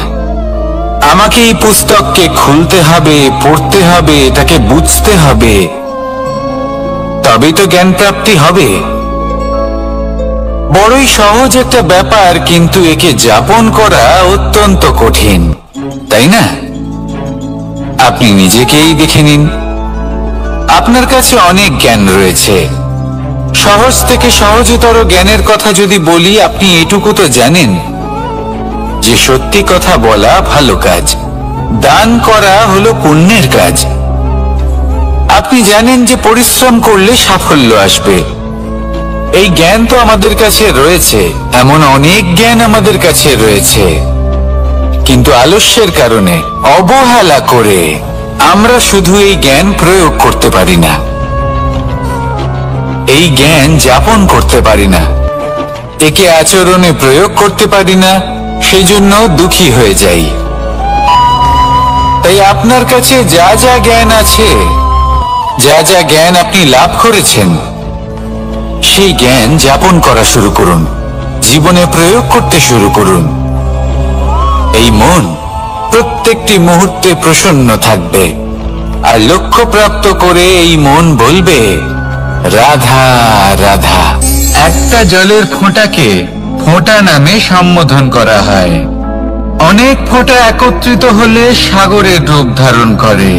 আমাকে এই পুস্তককে খুলতে হবে, পড়তে হবে, তাকে বুঝতে হবে, তবেই তো জ্ঞান প্রাপ্তি হবে। বড়ই সহজ একটা ব্যাপার, কিন্তু একে যাপন করা অত্যন্ত কঠিন, তাই না? আপনি নিজেকেই দেখে নিন। আপনার কাছে অনেক জ্ঞান রয়েছে। সহজ থেকে সহজতর জ্ঞানের কথা যদি বলি, আপনি এটুকু তো জানেন যে সত্যি কথা বলা ভালো কাজ, দান করা হলো পুণ্যের কাজ। আপনি জানেন যে পরিশ্রম করলে সাফল্য আসবে। এই জ্ঞান তো আমাদের কাছে রয়েছে, এমন অনেক জ্ঞান আমাদের কাছে রয়েছে, কিন্তু আলস্যের কারণে, অবহেলা করে আমরা শুধু এই জ্ঞান প্রয়োগ করতে পারি না, এই জ্ঞান যাপন করতে পারি না, একে আচরণে প্রয়োগ করতে পারি না, সেই জন্য দুঃখী হয়ে যাই। তাই আপনার কাছে যা যা জ্ঞান আছে, যা যা জ্ঞান আপনি লাভ করেছেন, সেই জ্ঞান যাপন করা শুরু করুন, জীবনে প্রয়োগ করতে শুরু করুন। এই মন প্রত্যেকটি মুহূর্তে প্রসন্ন থাকবে, আর লক্ষ্য প্রাপ্ত করে এই মন বলবে রাধা রাধা। একটা জলের ফোঁটাকে ফোঁটা নামে সম্বোধন করা হয়। অনেক ফোঁটা একত্রিত হলে সাগরের রূপ ধারণ করে।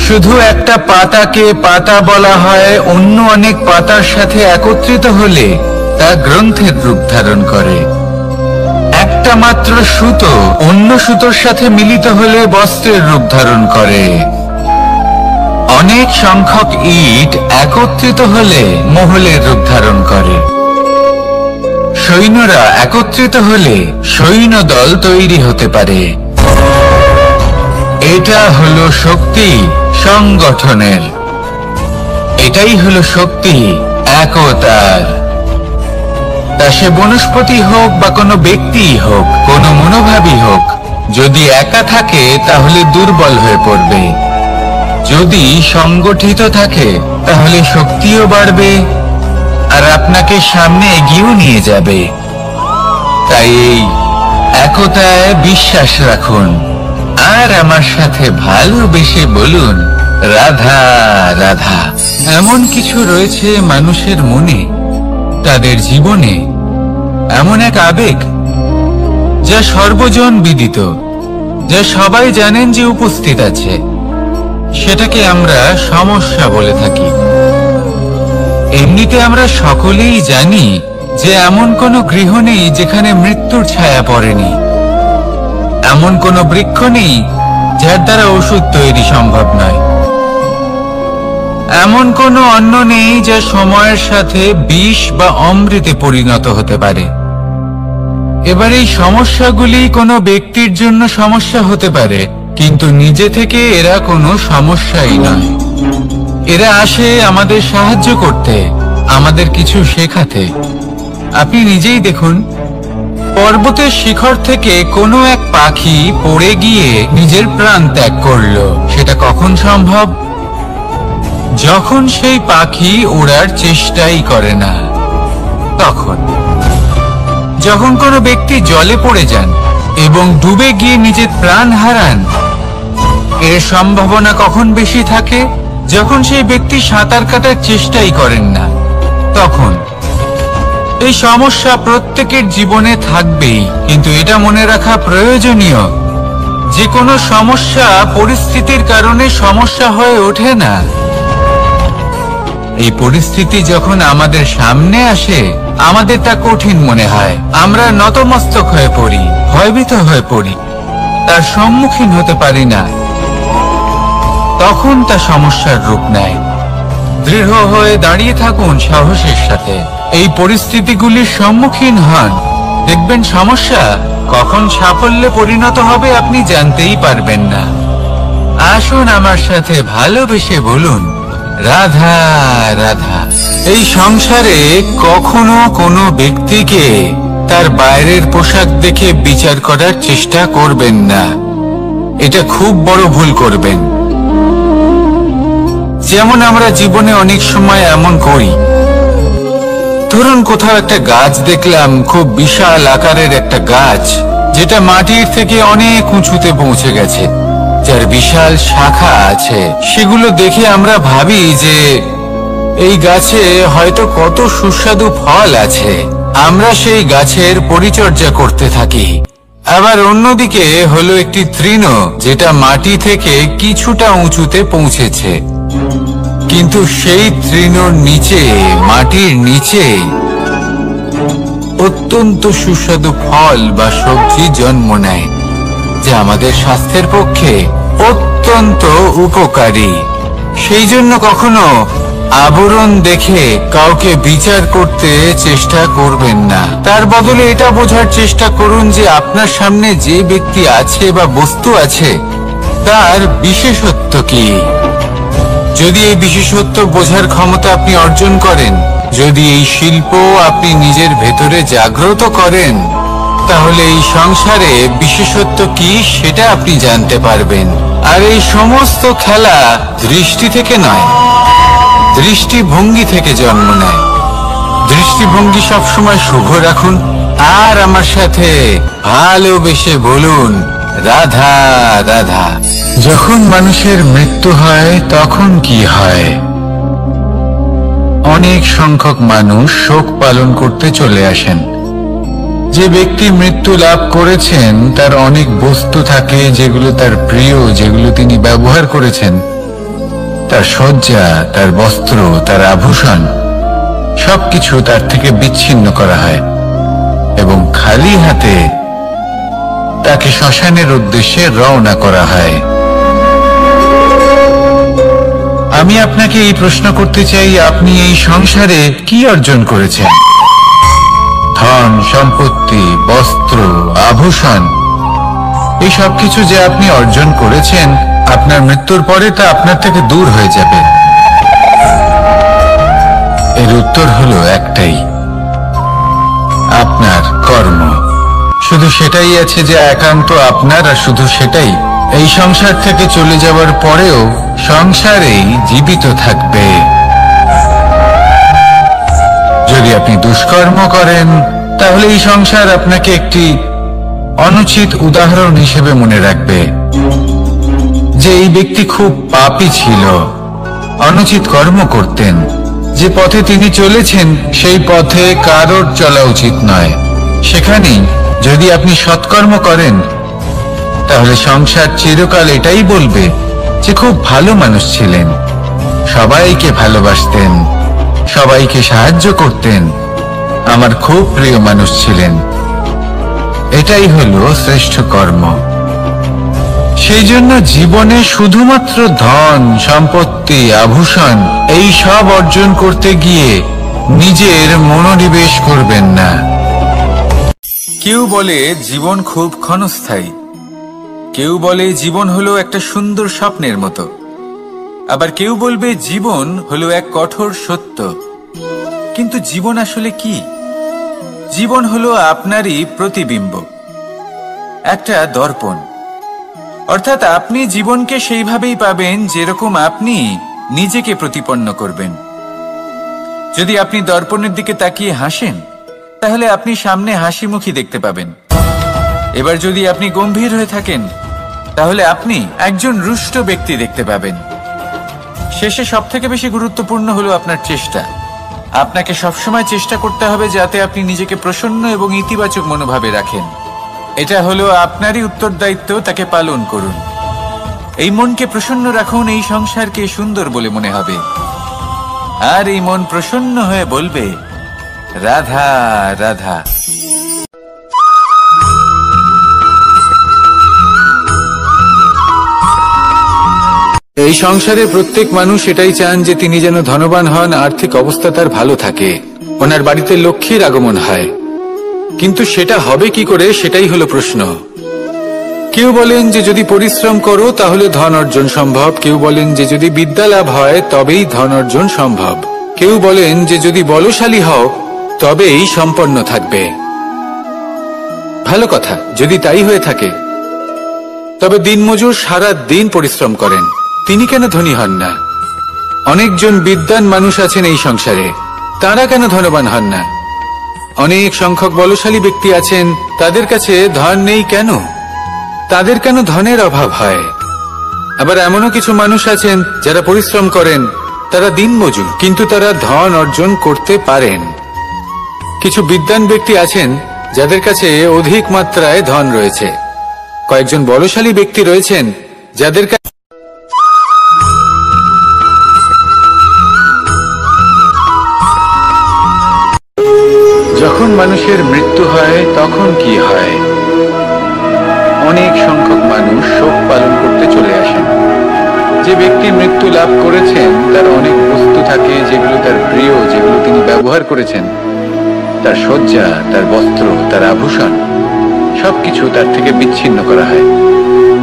শুধু একটা পাতাকে পাতা বলা হয়, অন্য অনেক পাতার সাথে একত্রিত হলে তা গ্রন্থের রূপ ধারণ করে। একটা মাত্র সুতো অন্য সুতোর সাথে মিলিত হলে বস্ত্রের রূপ ধারণ করে। অনেক সংখ্যক ইট একত্রিত হলে মহলের রূপ ধারণ করে। সৈন্যরা একত্রিত হলে সৈন্যদল তৈরি হতে পারে। এটা হলো শক্তি সংগঠনের, এটাই হলো শক্তি একতার। তা সে বনস্পতি হোক বা কোনো ব্যক্তিই হোক, কোনো মনোভাবই হোক, যদি একা থাকে তাহলে দুর্বল হয়ে পড়বে। যদি সংগঠিত থাকে তাহলে শক্তিও বাড়বে আর আপনাকে সামনে এগিয়েও নিয়ে যাবে। তাই এই একতায় বিশ্বাস রাখুন আর আমার সাথে ভালোবেসে বলুন রাধা রাধা। এমন কিছু রয়েছে মানুষের মনে, তাদের জীবনে এমন এক আবেগ যা সর্বজন বিদিত, যা সবাই জানেন যে উপস্থিত আছে। সেটাকে আমরা সমস্যা বলে থাকি। এমনিতে আমরা সকলেই জানি যে এমন কোনো গৃহ নেই যেখানে মৃত্যুর ছায়া পড়েনি, এমন কোনো বৃক্ষ নেই যার দ্বারা ওষুধ তৈরি সম্ভব নয়, এমন কোনো অন্ন নেই যা সময়ের সাথে বিষ বা অমৃতে পরিণত হতে পারে। এবার এই সমস্যাগুলি কোনো ব্যক্তির জন্য সমস্যা হতে পারে, কিন্তু নিজে থেকে এরা কোনো সমস্যাই নয়। এরা আসে আমাদের সাহায্য করতে, আমাদের কিছু শেখাতে। আপনি নিজেই দেখুন, পর্বতের শিখর থেকে কোনো এক পাখি পড়ে গিয়ে নিজের প্রাণ ত্যাগ করলো। সেটা কখন সম্ভব? যখন সেই পাখি ওড়ার চেষ্টাই করে না। তখন যখন কোনো ব্যক্তি জলে পড়ে যান এবং ডুবে গিয়ে নিজের প্রাণ হারান, এর সম্ভাবনা কখন বেশি থাকে? যখন সেই ব্যক্তি সাঁতার কাটার চেষ্টাই করেন না। তখন এই সমস্যা প্রত্যেকের জীবনে থাকবেই, কিন্তু এটা মনে রাখা প্রয়োজনীয় যে কোনো সমস্যা পরিস্থিতির কারণে সমস্যা হয়ে ওঠে না। এই পরিস্থিতি যখন আমাদের সামনে আসে, আমাদের তা কঠিন মনে হয়, আমরা নতমস্তক হয়ে পড়ি, ভয়ভীত হয়ে পড়ি, তার সম্মুখীন হতে পারি না। তখন তা সমস্যার রূপ নেয়। দৃঢ় হয়ে দাঁড়িয়ে থাকুন সাহসের সাথে, এই পরিস্থিতিগুলির সম্মুখীন হন। দেখবেন সমস্যা কখন সাফল্যে পরিণত হবে আপনি জানতেই পারবেন না। আসুন আমার সাথে ভালোবেসে বলুন রাধা রাধা। এই সংসারে কখনো কোনো ব্যক্তিকে তার বাইরের পোশাক দেখে বিচার করার চেষ্টা করবেন না, এটা খুব বড় ভুল করবেন। যেমন আমরা জীবনে অনেক সময় এমন করি, ধরুন কোথাও একটা গাছ দেখলাম, খুব বিশাল আকারের একটা গাছ, যেটা মাটির থেকে অনেক উঁচুতে পৌঁছে গেছে, যার বিশাল শাখা আছে। সেগুলো দেখে আমরা ভাবি যে এই গাছে হয়তো কত সুস্বাদু ফল আছে। আমরা সেই গাছের পরিচর্যা করতে থাকি। আবার অন্যদিকে হলো একটি তৃণ, যেটা মাটি থেকে কিছুটা উঁচুতে পৌঁছেছে, কিন্তু সেই তৃণর নিচে, মাটির নিচে অত্যন্ত সুস্বাদু ফল বা সবজি জন্ম নেয়, যা আমাদের স্বাস্থ্যের পক্ষে অত্যন্ত উপকারী। সেই জন্য কখনো আবরণ দেখে কাউকে বিচার করতে চেষ্টা করবেন না। তার বদলে এটা বোঝার চেষ্টা করুন যে আপনার সামনে যে ব্যক্তি আছে বা বস্তু আছে, তার বিশেষত্ব কি। যদি এই বিশেষত্ব বোঝার ক্ষমতা আপনি অর্জন করেন, যদি এই শিল্প আপনি নিজের ভেতরে জাগ্রত করেন, তাহলে এই সংসারে বিশেষত্ব কি সেটা আপনি জানতে পারবেন। আর এই সমস্ত খেলা দৃষ্টি থেকে নয়, দৃষ্টিভঙ্গি থেকে জন্ম নেয়। দৃষ্টিভঙ্গি সবসময় শুভ রাখুন আর আমার সাথে ভালোবেসে বলুন রাধা রাধা। যখন মানুষের মৃত্যু হয় তখন কি হয়? অনেক সংখ্যক মানুষ শোক পালন করতে চলে আসেন। যে ব্যক্তি মৃত্যু লাভ করেছেন তার অনেক বস্তু থাকে যেগুলো তার প্রিয়, যেগুলো তিনি ব্যবহার করেছেন, তার শয্যা, তার বস্ত্র, তার আভূষণ, সবকিছু তার থেকে বিচ্ছিন্ন করা হয় এবং খালি হাতে তাকে শ্মশানের উদ্দেশ্যে রওনা করা হয়। আমি আপনাকে এই প্রশ্ন করতে চাই, আপনি এই সংসারে কি অর্জন করেছেন? ধন সম্পত্তি, বস্ত্র, আভূষণ, এই সব কিছু যে আপনি অর্জন করেছেন, আপনার মৃত্যুর পরে তা আপনার থেকে দূর হয়ে যাবে। এর উত্তর হলো একটাই, আপনার কর্ম। শুধু সেটাই আছে যে একান্ত আপনার, আর শুধু সেটাই এই সংসার থেকে চলে যাওয়ার পরেও সংসারেই জীবিত থাকবে। দুষ্কর্ম করেন, তাহলে এই সংসার আপনাকে একটি অনুচিত উদাহরণ হিসেবে মনে রাখবে যে এই ব্যক্তি খুব পাপী ছিল, অনুচিত কর্ম করতেন। যে পথে তিনি চলেছেন সেই পথে কারোর চলা উচিত নয়। সেখানেই যদি আপনি সৎকর্ম করেন, তাহলে সংসার চিরকাল এটাই বলবে যে খুব ভালো মানুষ ছিলেন, সবাইকে ভালোবাসতেন, সবাইকে সাহায্য করতেন, আমার খুব প্রিয় মানুষ ছিলেন। এটাই হলো শ্রেষ্ঠ কর্ম। সেই জন্য জীবনে শুধুমাত্র ধন সম্পত্তি আভূষণ এই সব অর্জন করতে গিয়ে নিজের মনোনিবেশ করবেন না। কেউ বলে জীবন খুব ক্ষণস্থায়ী, কেউ বলে জীবন হলো একটা সুন্দর স্বপ্নের মতো, আবার কেউ বলবে জীবন হলো এক কঠোর সত্য। কিন্তু জীবন আসলে কি? জীবন হলো আপনারই প্রতিবিম্ব, একটা দর্পণ। অর্থাৎ আপনি জীবনকে সেইভাবেই পাবেন যেরকম আপনি নিজেকে প্রতিপন্ন করবেন। যদি আপনি দর্পণের দিকে তাকিয়ে হাসেন, তাহলে আপনি সামনে হাসি মুখী দেখতে পাবেন। এবার যদি আপনি গম্ভীর হয়ে থাকেন, তাহলে আপনি একজন রুষ্ট ব্যক্তি দেখতে পাবেন। শেষে সবথেকে বেশি গুরুত্বপূর্ণ হলো আপনার চেষ্টা। আপনাকে সবসময় চেষ্টা করতে হবে যাতে আপনি নিজেকে প্রসন্ন এবং ইতিবাচক মনোভাবে রাখেন। এটা হলো আপনারই উত্তরদায়িত্ব, তাকে পালন করুন। এই মনকে প্রসন্ন রাখুন, এই সংসারকে সুন্দর বলে মনে হবে। আর এই মন প্রসন্ন হয়ে বলবে, রাধা রাধা। এই সংসারে প্রত্যেক মানুষ এটাই চান যে তিনি যেন ধনবান হন, আর্থিক অবস্থা তার ভালো থাকে, ওনার বাড়িতে লক্ষ্মীর আগমন হয়। কিন্তু সেটা হবে কি করে, সেটাই হলো প্রশ্ন। কেউ বলেন যে যদি পরিশ্রম করো তাহলে ধন অর্জন সম্ভব, কেউ বলেন যে যদি বিদ্যা লাভ হয় তবেই ধন অর্জন সম্ভব, কেউ বলেন যে যদি বলশালী হও তবেই সম্পন্ন থাকবে। ভালো কথা, যদি তাই হয়ে থাকে, তবে দিনমজুর সারা দিন পরিশ্রম করেন, তিনি কেন ধনী হন না? অনেকজন বিদ্বান মানুষ আছেন এই সংসারে, তারা কেন ধনবান হন না? অনেক সংখ্যক বলশালী ব্যক্তি আছেন, তাদের কাছে ধন নেই কেন? তাদের কেন ধনের অভাব হয়? আবার এমনও কিছু মানুষ আছেন যারা পরিশ্রম করেন, তারা দিনমজুর, কিন্তু তারা ধন অর্জন করতে পারেন। কিছু বিদ্বান ব্যক্তি আছেন যাদের কাছে অধিক মাত্রায় ধন রয়েছে, কয়েকজন বলশালী ব্যক্তি রয়েছেন যাদের কাছে যখন মানুষের মৃত্যু হয় তখন কি হয়? অনেক সংখ্যক মানুষ শোক পালন করতে চলে আসেন। যে ব্যক্তি মৃত্যু লাভ করেছেন তার অনেক বস্তু থাকে যেগুলো তার প্রিয়, যেগুলো তিনি ব্যবহার করেছেন, তার শয্যা, তার বস্ত্র, তার আভূষণ, সবকিছু তার থেকে বিচ্ছিন্ন করা হয়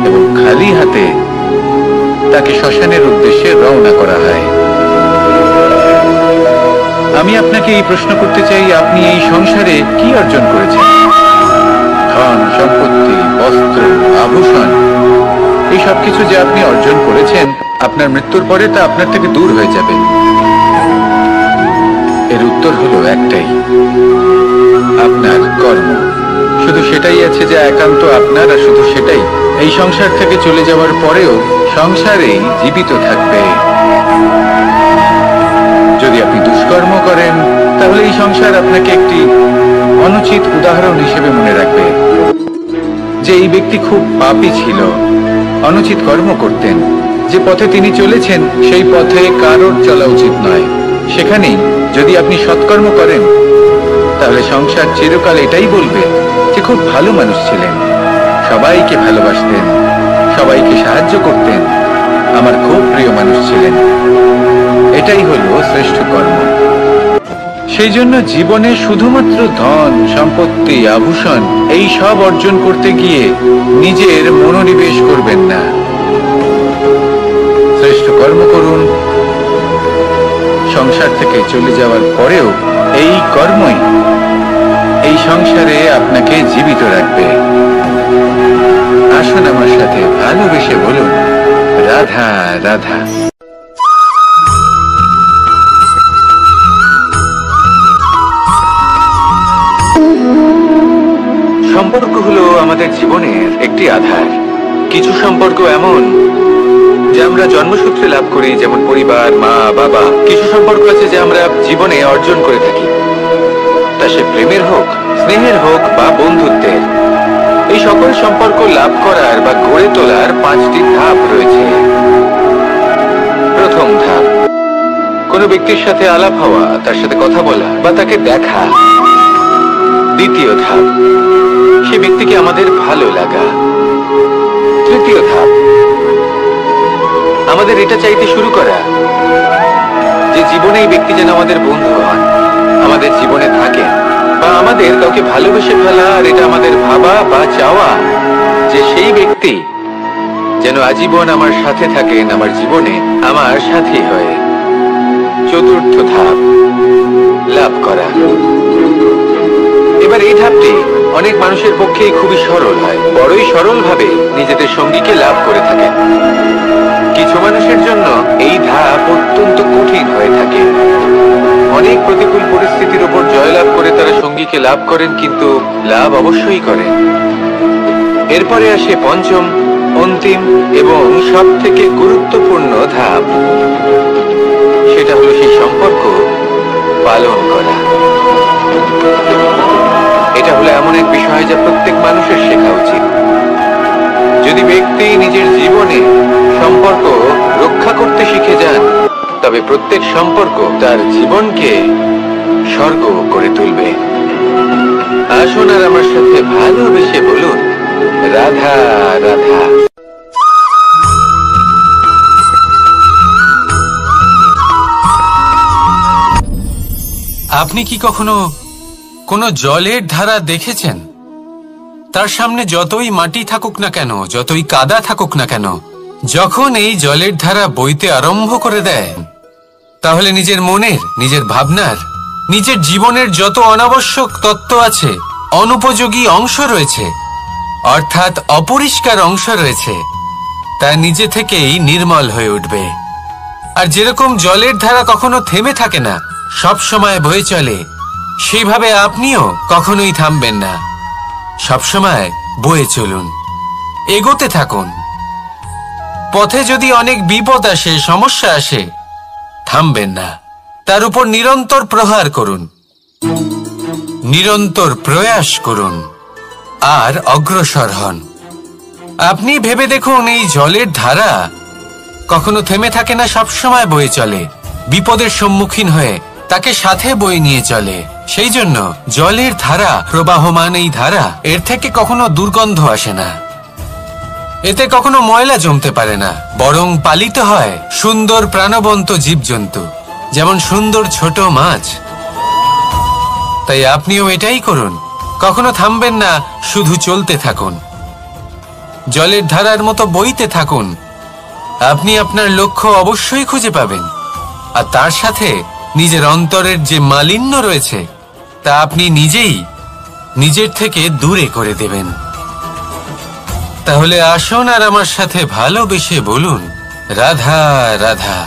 এবং খালি হাতে তাকে শ্মশানের উদ্দেশ্যে রওনা করা হয়। আমি আপনাকে এই প্রশ্ন করতে চাই, আপনি এই সংসারে কি অর্জন করেছেন? ধন সম্পত্তি, বস্ত্র, আভূষণ, এই সবকিছু যে আপনি অর্জন করেছেন, আপনার মৃত্যুর পরে তা আপনার থেকে দূর হয়ে যাবে। এর উত্তর হলো একটাই, আপনার কর্ম। শুধু সেটাই আছে যা একান্ত আপনার, আর শুধু সেটাই এই সংসার থেকে চলে যাওয়ার পরেও সংসারেই জীবিত থাকবে। যদি আপনি দুষ্কর্ম করেন, তাহলে এই সংসার আপনাকে একটি অনুচিত উদাহরণ হিসেবে মনে রাখবে যে এই ব্যক্তি খুব পাপী ছিল, অনুচিত কর্ম করতেন। যে পথে তিনি চলেছেন সেই পথে কারোর চলা উচিত নয়। সেখানেই যদি আপনি সৎকর্ম করেন, তাহলে সংসার চিরকাল এটাই বলবে যে খুব ভালো মানুষ ছিলেন, সবাইকে ভালোবাসতেন, সবাইকে সাহায্য করতেন, আমার খুব প্রিয় মানুষ ছিলেন। এটাই হলো শ্রেষ্ঠ কর্ম। সেই জন্য জীবনে শুধুমাত্র ধন সম্পত্তি আভূষণ এই সব অর্জন করতে গিয়ে নিজের মনোনিবেশ করবেন না। শ্রেষ্ঠ কর্ম করুন। সংসার থেকে চলে যাওয়ার পরেও এই কর্মই এই সংসারে আপনাকে জীবিত রাখবে। আসুন আমার সাথে ভালোবেসে বলুন, রাধা রাধা। আমাদের জীবনের একটি আধার। কিছু সম্পর্ক এমন যে আমরা জন্মসূত্রে লাভ করি, যেমন পরিবার, মা, বাবা। কিছু সম্পর্ক আছে যে আমরা জীবনে অর্জন করে থাকি, তা সে প্রেমের হোক, স্নেহের হোক বা বন্ধুত্বের। এই সকল সম্পর্ক লাভ করার বা গড়ে তোলার 5টি ধাপ রয়েছে। প্রথম ধাপ, কোনো ব্যক্তির সাথে আলাপ হওয়া, তার সাথে কথা বলা বা তাকে দেখা। দ্বিতীয় ধাপ, সে ব্যক্তিকে আমাদের ভালো লাগা। তৃতীয় ধাপ, আমাদের এটা চাইতে শুরু করা যে জীবনে এই ব্যক্তি যেন আমাদের বন্ধু হন, আমাদের জীবনে থাকেন, বা আমাদের কাউকে ভালোবেসে ফেলা। আর এটা আমাদের ভাবা বা চাওয়া যে সেই ব্যক্তি যেন আজীবন আমার সাথে থাকেন, আমার জীবনে আমার সাথী হয়ে। চতুর্থ ধাপ, লাভ করা। এবার এই ধাপটি অনেক মানুষের পক্ষেই খুবই সরল হয়, বড়ই সরল ভাবে নিজেদের সঙ্গীকে লাভ করে থাকেন। কিছু মানুষের জন্য এই ধাপ অত্যন্ত কঠিন হয়ে থাকে। অনেক প্রতিকূল পরিস্থিতির উপর জয়লাভ করে তারা সঙ্গীকে লাভ করেন, কিন্তু লাভ অবশ্যই করেন। এরপরে আসে পঞ্চম, অন্তিম এবং সব থেকে গুরুত্বপূর্ণ ধাপ। সেটা হলো সেই সম্পর্ক পালন করা। এটা হলো এমন এক বিষয় যা প্রত্যেক মানুষের শেখা উচিত। যদি ব্যক্তি নিজের জীবনে সম্পর্ক রক্ষা করতে শিখে যান, তবে প্রত্যেক সম্পর্ক তার জীবনকে স্বর্গ করে তুলবে। আসুন আর আমার সাথে ভালোবেসে বলুন, রাধা রাধা। আপনি কি কখনো কোনো জলের ধারা দেখেছেন? তার সামনে যতই মাটি থাকুক না কেন, যতই কাদা থাকুক না কেন, যখন এই জলের ধারা বইতে আরম্ভ করে দেয়, তাহলে নিজের মনের, নিজের ভাবনার, নিজের জীবনের যত অনাবশ্যক তত্ত্ব আছে, অনুপযোগী অংশ রয়েছে, অর্থাৎ অপরিষ্কার অংশ রয়েছে, তা নিজে থেকেই নির্মল হয়ে উঠবে। আর যেরকম জলের ধারা কখনো থেমে থাকে না, সব সময় বয়ে চলে, সেইভাবে আপনিও কখনোই থামবেন না। সবসময় বয়ে চলুন, এগোতে থাকুন। পথে যদি অনেক বিপদ আসে, সমস্যা আসে, থামবেন না, তার উপর নিরন্তর প্রহার করুন, নিরন্তর প্রয়াস করুন আর অগ্রসর হন। আপনি ভেবে দেখুন, এই জলের ধারা কখনো থেমে থাকে না, সবসময় বয়ে চলে, বিপদের সম্মুখীন হয়ে তাকে সাথে বয়ে নিয়ে চলে। সেই জন্য জলের ধারা, প্রবাহমান এই ধারা, এর থেকে কখনো দুর্গন্ধ আসে না, এতে কখনো ময়লা জমতে পারে না, বরং পালিত হয় সুন্দর প্রাণবন্ত জীবজন্তু, যেমন সুন্দর ছোট মাছ। তাই আপনিও এটাই করুন, কখনো থামবেন না, শুধু চলতে থাকুন, জলের ধারার মতো বইতে থাকুন। আপনি আপনার লক্ষ্য অবশ্যই খুঁজে পাবেন, আর তার সাথে নিজের অন্তরের যে মালিন্য রয়েছে তা আপনি নিজেই নিজের থেকে দূরে করে দেবেন। তাহলে আসুন আর আমার সাথে ভালোবেসে বলুন, রাধা রাধা।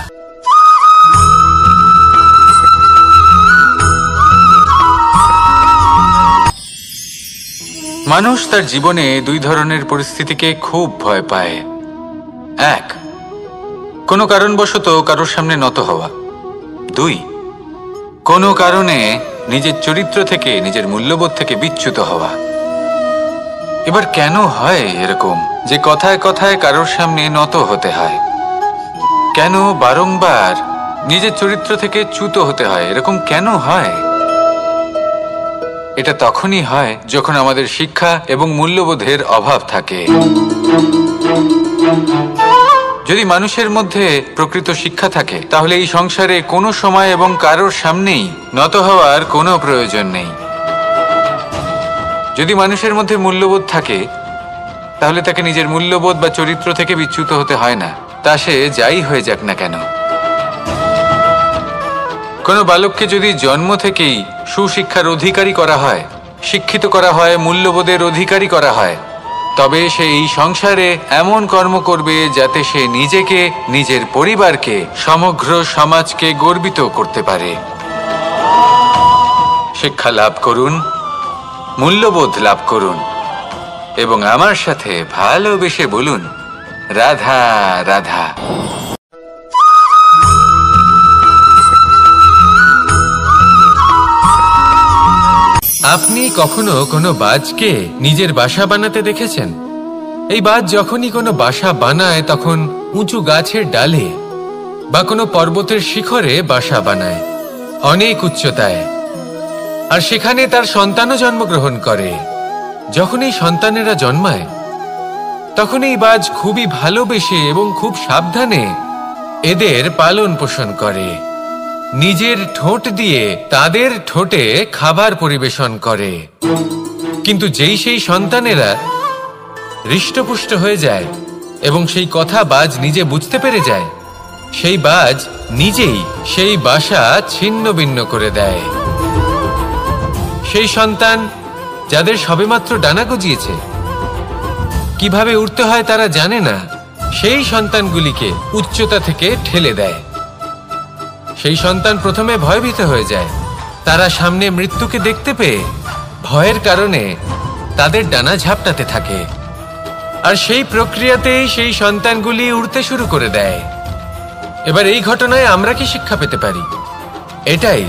মানুষ তার জীবনে দুই ধরনের পরিস্থিতিকে খুব ভয় পায়। এক, কোনো কারণবশত কারোর সামনে নত হওয়া। দুই, কোনো কারণে নিজের চরিত্র থেকে, নিজের মূল্যবোধ থেকে বিচ্যুত হওয়া। এবার কেন হয় এরকম যে কথায় কথায় কারোর সামনে নত হতে হয়? কেন বারংবার নিজের চরিত্র থেকে চ্যুত হতে হয়? এরকম কেন হয়? এটা তখনই হয় যখন আমাদের শিক্ষা এবং মূল্যবোধের অভাব থাকে। যদি মানুষের মধ্যে প্রকৃত শিক্ষা থাকে, তাহলে এই সংসারে কোনো সময় এবং কারোর সামনেই নত হওয়ার কোনো প্রয়োজন নেই। যদি মানুষের মধ্যে মূল্যবোধ থাকে, তাহলে তাকে নিজের মূল্যবোধ বা চরিত্র থেকে বিচ্যুত হতে হয় না, তা সে যাই হয়ে যাক না কেন। কোনো বালককে যদি জন্ম থেকেই সুশিক্ষার অধিকারী করা হয়, শিক্ষিত করা হয়, মূল্যবোধের অধিকারী করা হয়, তবে সে এই সংসারে এমন কর্ম করবে যাতে সে নিজেকে, নিজের পরিবারকে, সমগ্র সমাজকে গর্বিত করতে পারে। শিক্ষা লাভ করুন, মূল্যবোধ লাভ করুন, এবং আমার সাথে ভালোবেসে বলুন, রাধা রাধা। আপনি কখনো কোনো বাজকে নিজের বাসা বানাতে দেখেছেন? এই বাজ যখনই কোনো বাসা বানায় তখন উঁচু গাছের ডালে বা কোনো পর্বতের শিখরে বাসা বানায়, অনেক উচ্চতায়, আর সেখানে তার সন্তানও জন্মগ্রহণ করে। যখন এই সন্তানেরা জন্মায় তখন এই বাজ খুবই ভালোবেসে এবং খুব সাবধানে এদের পালন পোষণ করে, নিজের ঠোঁট দিয়ে তাদের ঠোঁটে খাবার পরিবেশন করে। কিন্তু যেই সেই সন্তানেরা হৃষ্টপুষ্ট হয়ে যায় এবং সেই কথা বাজ নিজে বুঝতে পেরে যায়, সেই বাজ নিজেই সেই বাসা ছিন্ন ভিন্ন করে দেয়। সেই সন্তান যাদের সবেমাত্র ডানা গজিয়েছে, কিভাবে উড়তে হয় তারা জানে না, সেই সন্তানগুলিকে উচ্চতা থেকে ঠেলে দেয়। সেই সন্তান প্রথমে ভয়ভীত হয়ে যায়। তারা সামনে মৃত্যুকে দেখতে পেয়ে ভয়ের কারণে তাদের ডানা ঝাপটাতে থাকে, আর সেই প্রক্রিয়াতেই সেই সন্তানগুলি উড়তে শুরু করে দেয়। এবার এই ঘটনায় আমরা কি শিক্ষা পেতে পারি? এটাই,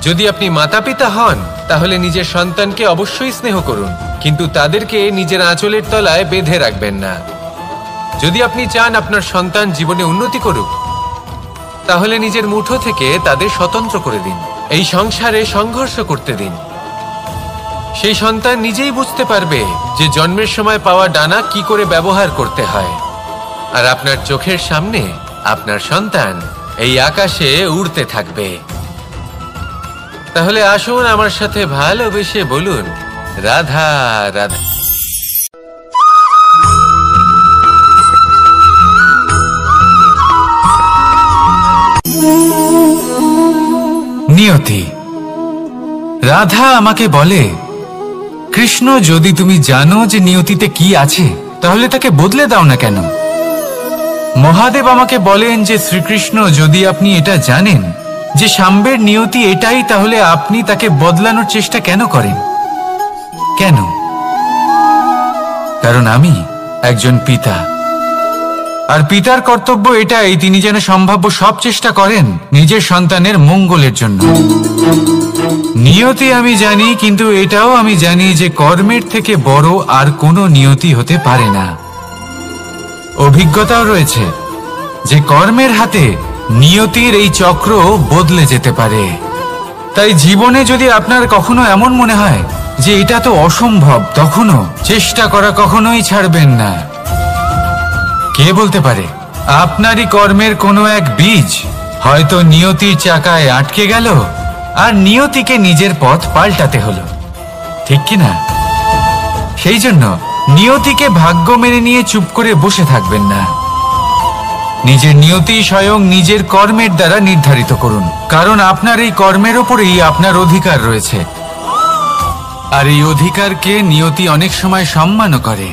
যদি আপনি মাতা পিতা হন তাহলে নিজের সন্তানকে অবশ্যই স্নেহ করুন, কিন্তু তাদেরকে নিজের আঁচলের তলায় বেঁধে রাখবেন না। যদি আপনি চান আপনার সন্তান জীবনে উন্নতি করুক, তাহলে নিজের মুঠো থেকে তাদের স্বতন্ত্র করে দিন, এই সংসারে সংঘর্ষ করতে দিন। সেই সন্তান নিজেই বুঝতে পারবে যে জন্মের সময় পাওয়া ডানা কি করে ব্যবহার করতে হয়, আর আপনার চোখের সামনে আপনার সন্তান এই আকাশে উড়তে থাকবে। তাহলে আসুন আমার সাথে ভালোবেসে বলুন, রাধা রাধা। নিয়তি। রাধা আমাকে বলে, কৃষ্ণ, যদি তুমি জানো যে নিয়তিতে কি আছে তাহলে তাকে বদলে দাও না কেন? মহাদেব আমাকে বলেন যে শ্রীকৃষ্ণ, যদি আপনি এটা জানেন যে সাম্বের নিয়তি এটাই, তাহলে আপনি তাকে বদলানোর চেষ্টা কেন করেন? কেন? কারণ আমি একজন পিতা, আর পিতার কর্তব্য এটাই, তিনি যেন সম্ভাব্য সব চেষ্টা করেন নিজের সন্তানের মঙ্গলের জন্য। নিয়তি আমি জানি, কিন্তু এটাও আমি জানি যে কর্মের থেকে বড় আর কোনো নিয়তি হতে পারে না। অভিজ্ঞতাও রয়েছে যে কর্মের হাতে নিয়তির এই চক্র বদলে যেতে পারে। তাই জীবনে যদি আপনার কখনো এমন মনে হয় যে এটা তো অসম্ভব, তখনও চেষ্টা করা কখনোই ছাড়বেন না। কে বলতে পারে আপনারই কর্মের কোনো এক বীজ হয়তো নিয়তির চাকায় আটকে গেল আর নিয়তিকে নিজের পথ পাল্টাতে হলো, ঠিক কি না? সেই জন্য নিয়তিকে ভাগ্য মেনে নিয়ে চুপ করে বসে থাকবেন না। নিজের নিয়তি স্বয়ং নিজের কর্মের দ্বারা নির্ধারিত করুন, কারণ আপনার এই কর্মের ওপরেই আপনার অধিকার রয়েছে, আর এই অধিকারকে নিয়তি অনেক সময় সম্মানও করে।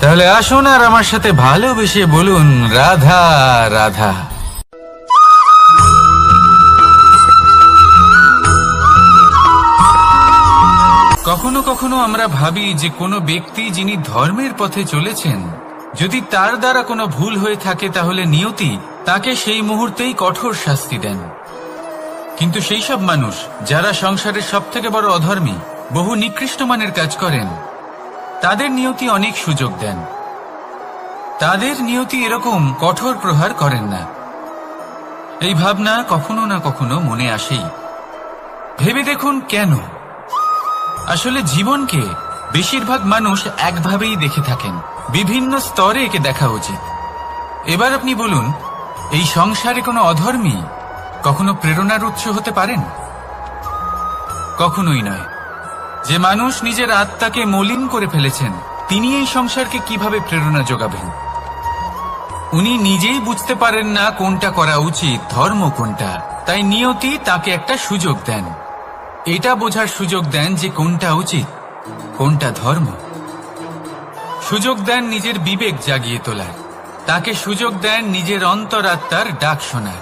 তাহলে আসুন আর আমার সাথে ভালোবেসে বলুন, রাধা রাধা। কখনো কখনো আমরা ভাবি যে কোনো ব্যক্তি যিনি ধর্মের পথে চলেছেন, যদি তার দ্বারা কোনো ভুল হয়ে থাকে তাহলে নিয়তি তাকে সেই মুহূর্তেই কঠোর শাস্তি দেন। কিন্তু সেই সব মানুষ যারা সংসারের সবথেকে বড় অধর্মী, বহু নিকৃষ্ট মানের কাজ করেন, তাদের নিয়তি অনেক সুযোগ দেন। তাদের নিয়তি এরকম কঠোর প্রহার করেন না। এই ভাবনা কখনো না কখনো মনে আসেই। ভেবে দেখুন কেন? আসলে জীবনকে বেশিরভাগ মানুষ একভাবেই দেখে থাকেন, বিভিন্ন স্তরে একে দেখা উচিত। এবার আপনি বলুন, এই সংসারে কোনো অধর্মী কখনো প্রেরণার উৎস হতে পারেন? কখনোই নয়। যে মানুষ নিজের আত্মাকে মলিন করে ফেলেছেন, তিনি এই সংসারকে কিভাবে প্রেরণা যোগাবেন? উনি নিজেই বুঝতে পারেন না কোনটা করা উচিত, ধর্ম কোনটা। তাই নিয়তি তাকে একটা সুযোগ দেন, এটা বোঝার সুযোগ দেন যে কোনটা উচিত, কোনটা ধর্ম। সুযোগ দেন নিজের বিবেক জাগিয়ে তোলার, তাকে সুযোগ দেন নিজের অন্তরাত্মার ডাক শোনার।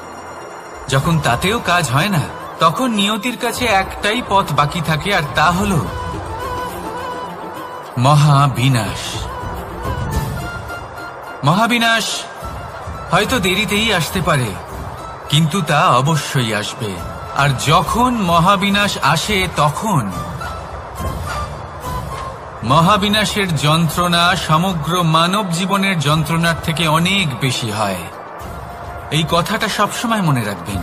যখন তাতেও কাজ হয় না, তখন নিয়তির কাছে একটাই পথ বাকি থাকে, আর তা হলো মহাবিনাশ। মহাবিনাশ হয়তো দেরিতেই আসতে পারে, কিন্তু তা অবশ্যই আসবে। আর যখন মহাবিনাশ আসে তখন মহাবিনাশের যন্ত্রণা সমগ্র মানব জীবনের যন্ত্রণার থেকে অনেক বেশি হয়। এই কথাটা সবসময় মনে রাখবেন।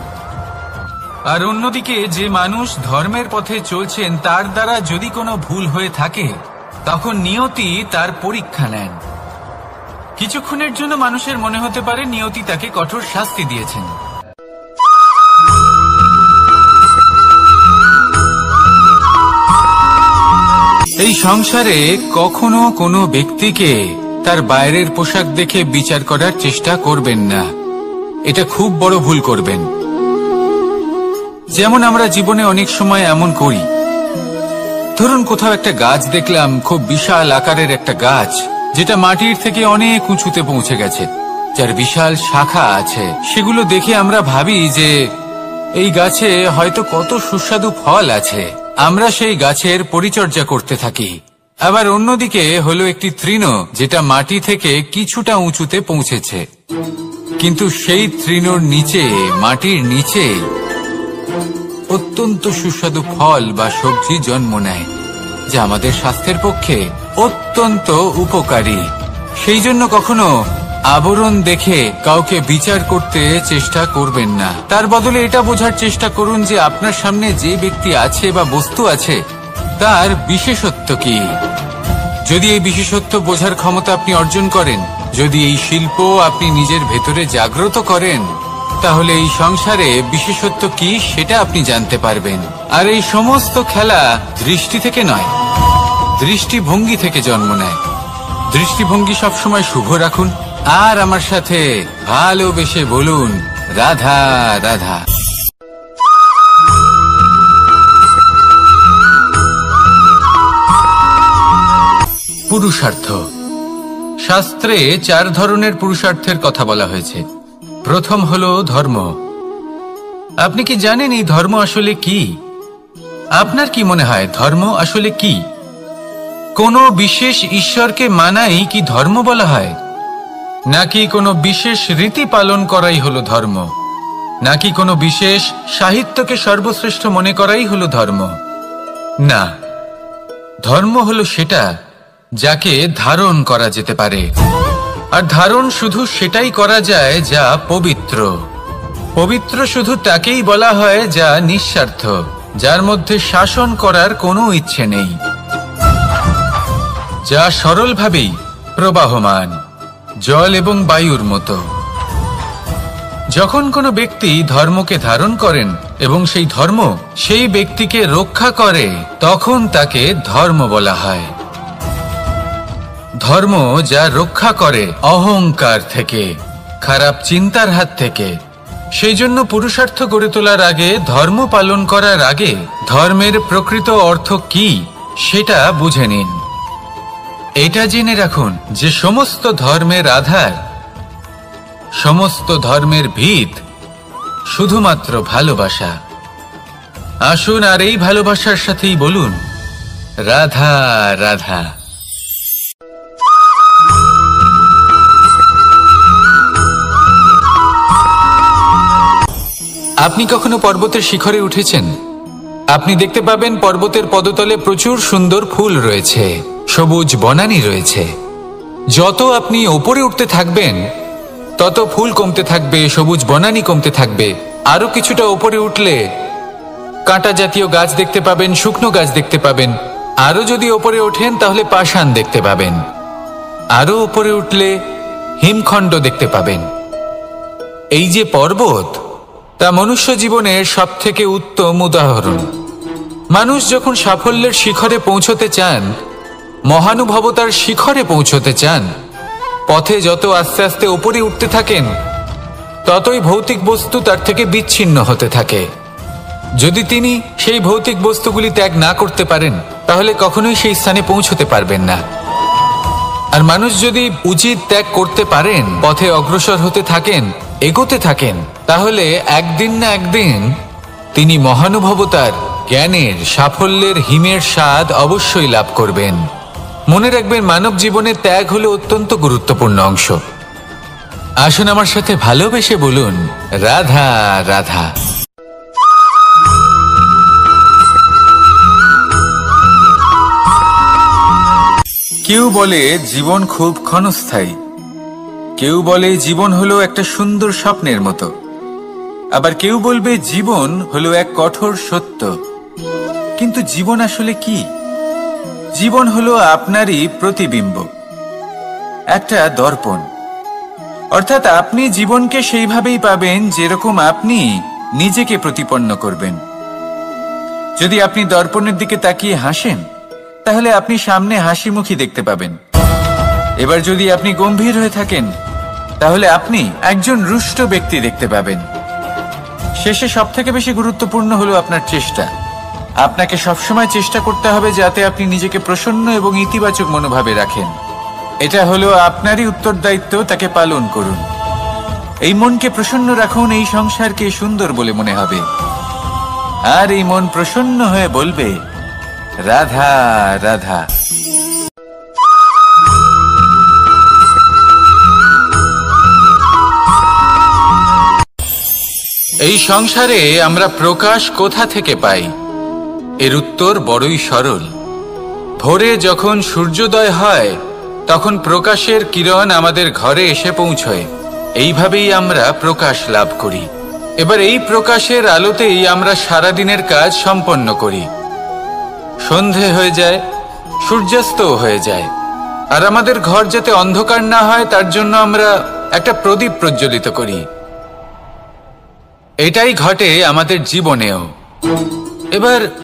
আর অন্যদিকে যে মানুষ ধর্মের পথে চলছেন তার দ্বারা যদি কোনো ভুল হয়ে থাকে তখন নিয়তি তার পরীক্ষা নেন। কিছুক্ষণের জন্য মানুষের মনে হতে পারে নিয়তি তাকে কঠোর শাস্তি দিয়েছেন। এই সংসারে কখনো কোনো ব্যক্তিকে তার বাইরের পোশাক দেখে বিচার করার চেষ্টা করবেন না। এটা খুব বড় ভুল করবেন। যেমন আমরা জীবনে অনেক সময় এমন করি, ধরুন কোথাও একটা গাছ দেখলাম, খুব বিশাল আকারের একটা গাছ, যেটা মাটির থেকে অনেক উঁচুতে পৌঁছে গেছে, যার বিশাল শাখা আছে। সেগুলো দেখে আমরা ভাবি যে এই গাছে হয়তো কত সুস্বাদু ফল আছে। আমরা সেই গাছের পরিচর্যা করতে থাকি। আবার অন্যদিকে হলো একটি তৃণ, যেটা মাটি থেকে কিছুটা উঁচুতে পৌঁছেছে, কিন্তু সেই তৃণর নিচে, মাটির নিচে অত্যন্ত সুস্বাদু ফল বা সবজি জন্ম নেয়, যা আমাদের স্বাস্থ্যের পক্ষে অত্যন্ত উপকারী। সেই জন্য কখনো আবরণ দেখে কাউকে বিচার করতে চেষ্টা করবেন না। তার বদলে এটা বোঝার চেষ্টা করুন যে আপনার সামনে যে ব্যক্তি আছে বা বস্তু আছে তার বিশেষত্ব কি। যদি এই বিশেষত্ব বোঝার ক্ষমতা আপনি অর্জন করেন, যদি এই শিল্প আপনি নিজের ভেতরে জাগ্রত করেন, তাহলে এই সংসারে বিশেষত্ব কি সেটা আপনি জানতে পারবেন। আর এই সমস্ত খেলা দৃষ্টি থেকে নয়, দৃষ্টিভঙ্গি থেকে জন্ম নেয়। দৃষ্টিভঙ্গি সবসময় শুভ রাখুন আর আমার সাথে ভালোবেসে বলুন, রাধা রাধা। পুরুষার্থ। শাস্ত্রে 4 ধরনের পুরুষার্থের কথা বলা হয়েছে। প্রথম হলো ধর্ম। আপনি কি জানেন এই ধর্ম আসলে কি? আপনার কি মনে হয় ধর্ম আসলে কি? কোনো বিশেষ ঈশ্বরকে মানাই কি ধর্ম বলা হয়? নাকি কোনো বিশেষ রীতি পালন করাই হলো ধর্ম? নাকি কোনো বিশেষ সাহিত্যকে সর্বশ্রেষ্ঠ মনে করাই হলো ধর্ম? না, ধর্ম হলো সেটা যাকে ধারণ করা যেতে পারে। আর ধারণ শুধু সেটাই করা যায় যা পবিত্র। পবিত্র শুধু তাকেই বলা হয় যা নিঃস্বার্থ, যার মধ্যে শাসন করার কোনো ইচ্ছে নেই, যা সরলভাবেই প্রবাহমান, জল এবং বায়ুর মতো। যখন কোনো ব্যক্তি ধর্মকে ধারণ করেন এবং সেই ধর্ম সেই ব্যক্তিকে রক্ষা করে, তখন তাকে ধর্ম বলা হয়। ধর্ম যা রক্ষা করে অহংকার থেকে, খারাপ চিন্তার হাত থেকে। সেই জন্য পুরুষার্থ গড়ে তোলার আগে, ধর্ম পালন করার আগে ধর্মের প্রকৃত অর্থ কি সেটা বুঝে নিন। এটা জেনে রাখুন যে সমস্ত ধর্মের আধার, সমস্ত ধর্মের ভিত শুধুমাত্র ভালোবাসা। আসুন আর এই ভালোবাসার সাথেই বলুন, রাধা রাধা। আপনি কখনো পর্বতের শিখরে উঠেছেন? আপনি দেখতে পাবেন পর্বতের পদতলে প্রচুর সুন্দর ফুল রয়েছে, সবুজ বনানী রয়েছে। যত আপনি ওপরে উঠতে থাকবেন তত ফুল কমতে থাকবে, সবুজ বনানী কমতে থাকবে। আরো কিছুটা ওপরে উঠলে কাঁটা জাতীয় গাছ দেখতে পাবেন, শুকনো গাছ দেখতে পাবেন। আরো যদি ওপরে ওঠেন তাহলে পাষাণ দেখতে পাবেন। আরো ওপরে উঠলে হিমখণ্ড দেখতে পাবেন। এই যে পর্বত, তা মনুষ্য জীবনের সবথেকে উত্তম উদাহরণ। মানুষ যখন সাফল্যের শিখরে পৌঁছতে চান, মহানুভবতার শিখরে পৌঁছতে চান, পথে যত আস্তে আস্তে উপরে উঠতে থাকেন, ততই ভৌতিক বস্তু তার থেকে বিচ্ছিন্ন হতে থাকে। যদি তিনি সেই ভৌতিক বস্তুগুলি ত্যাগ না করতে পারেন, তাহলে কখনোই সেই স্থানে পৌঁছতে পারবেন না। আর মানুষ যদি উচিত ত্যাগ করতে পারেন, পথে অগ্রসর হতে থাকেন, এগোতে থাকেন, তাহলে একদিন না একদিন তিনি মহানুভবতার, জ্ঞানের, সাফল্যের হিমের স্বাদ অবশ্যই লাভ করবেন। মনে রাখবেন, মানব জীবনে ত্যাগ হলো অত্যন্ত গুরুত্বপূর্ণ অংশ। আসুন আমার সাথে ভালোবেসে বলুন, রাধা রাধা। কেউ বলে জীবন খুব ক্ষণস্থায়ী, কেউ বলে জীবন হলো একটা সুন্দর স্বপ্নের মতো, আবার কেউ বলবে জীবন হলো এক কঠোর সত্য। কিন্তু জীবন আসলে কি? জীবন হলো আপনারই প্রতিবিম্ব, একটা দর্পণ। অর্থাৎ আপনি জীবনকে সেইভাবেই পাবেন যেরকম আপনি নিজেকে প্রতিপন্ন করবেন। যদি আপনি দর্পণের দিকে তাকিয়ে হাসেন, তাহলে আপনি সামনে হাসি মুখী দেখতে পাবেন। এবার যদি আপনি গম্ভীর হয়ে থাকেন, তাহলে আপনি একজন রুষ্ট ব্যক্তি দেখতে পাবেন। শেষে সবথেকে বেশি গুরুত্বপূর্ণ হলো আপনার চেষ্টা। আপনাকে সবসময় চেষ্টা করতে হবে যাতে আপনি নিজেকে প্রসন্ন এবং ইতিবাচক মনোভাবে রাখেন। এটা হলো আপনারই উত্তরদায়িত্ব, তাকে পালন করুন। এই মনকে প্রসন্ন রাখুন, এই সংসারকে সুন্দর বলে মনে হবে। আর এই মন প্রসন্ন হয়ে বলবে, রাধা রাধা। এই সংসারে আমরা প্রকাশ কোথা থেকে পাই? এর উত্তর বড়ই সরল। ভোরে যখন সূর্যোদয় হয়, তখন প্রকাশের কিরণ আমাদের ঘরে এসে পৌঁছয়। এইভাবেই আমরা প্রকাশ লাভ করি। এবার এই প্রকাশের আলোতেই আমরা সারাদিনের কাজ সম্পন্ন করি। সন্ধে হয়ে যায়, সূর্যাস্তও হয়ে যায়। আর আমাদের ঘর যাতে অন্ধকার না হয়, তার জন্য আমরা একটা প্রদীপ প্রজ্বলিত করি। এটাই ঘটে আমাদের জীবনেও। এবার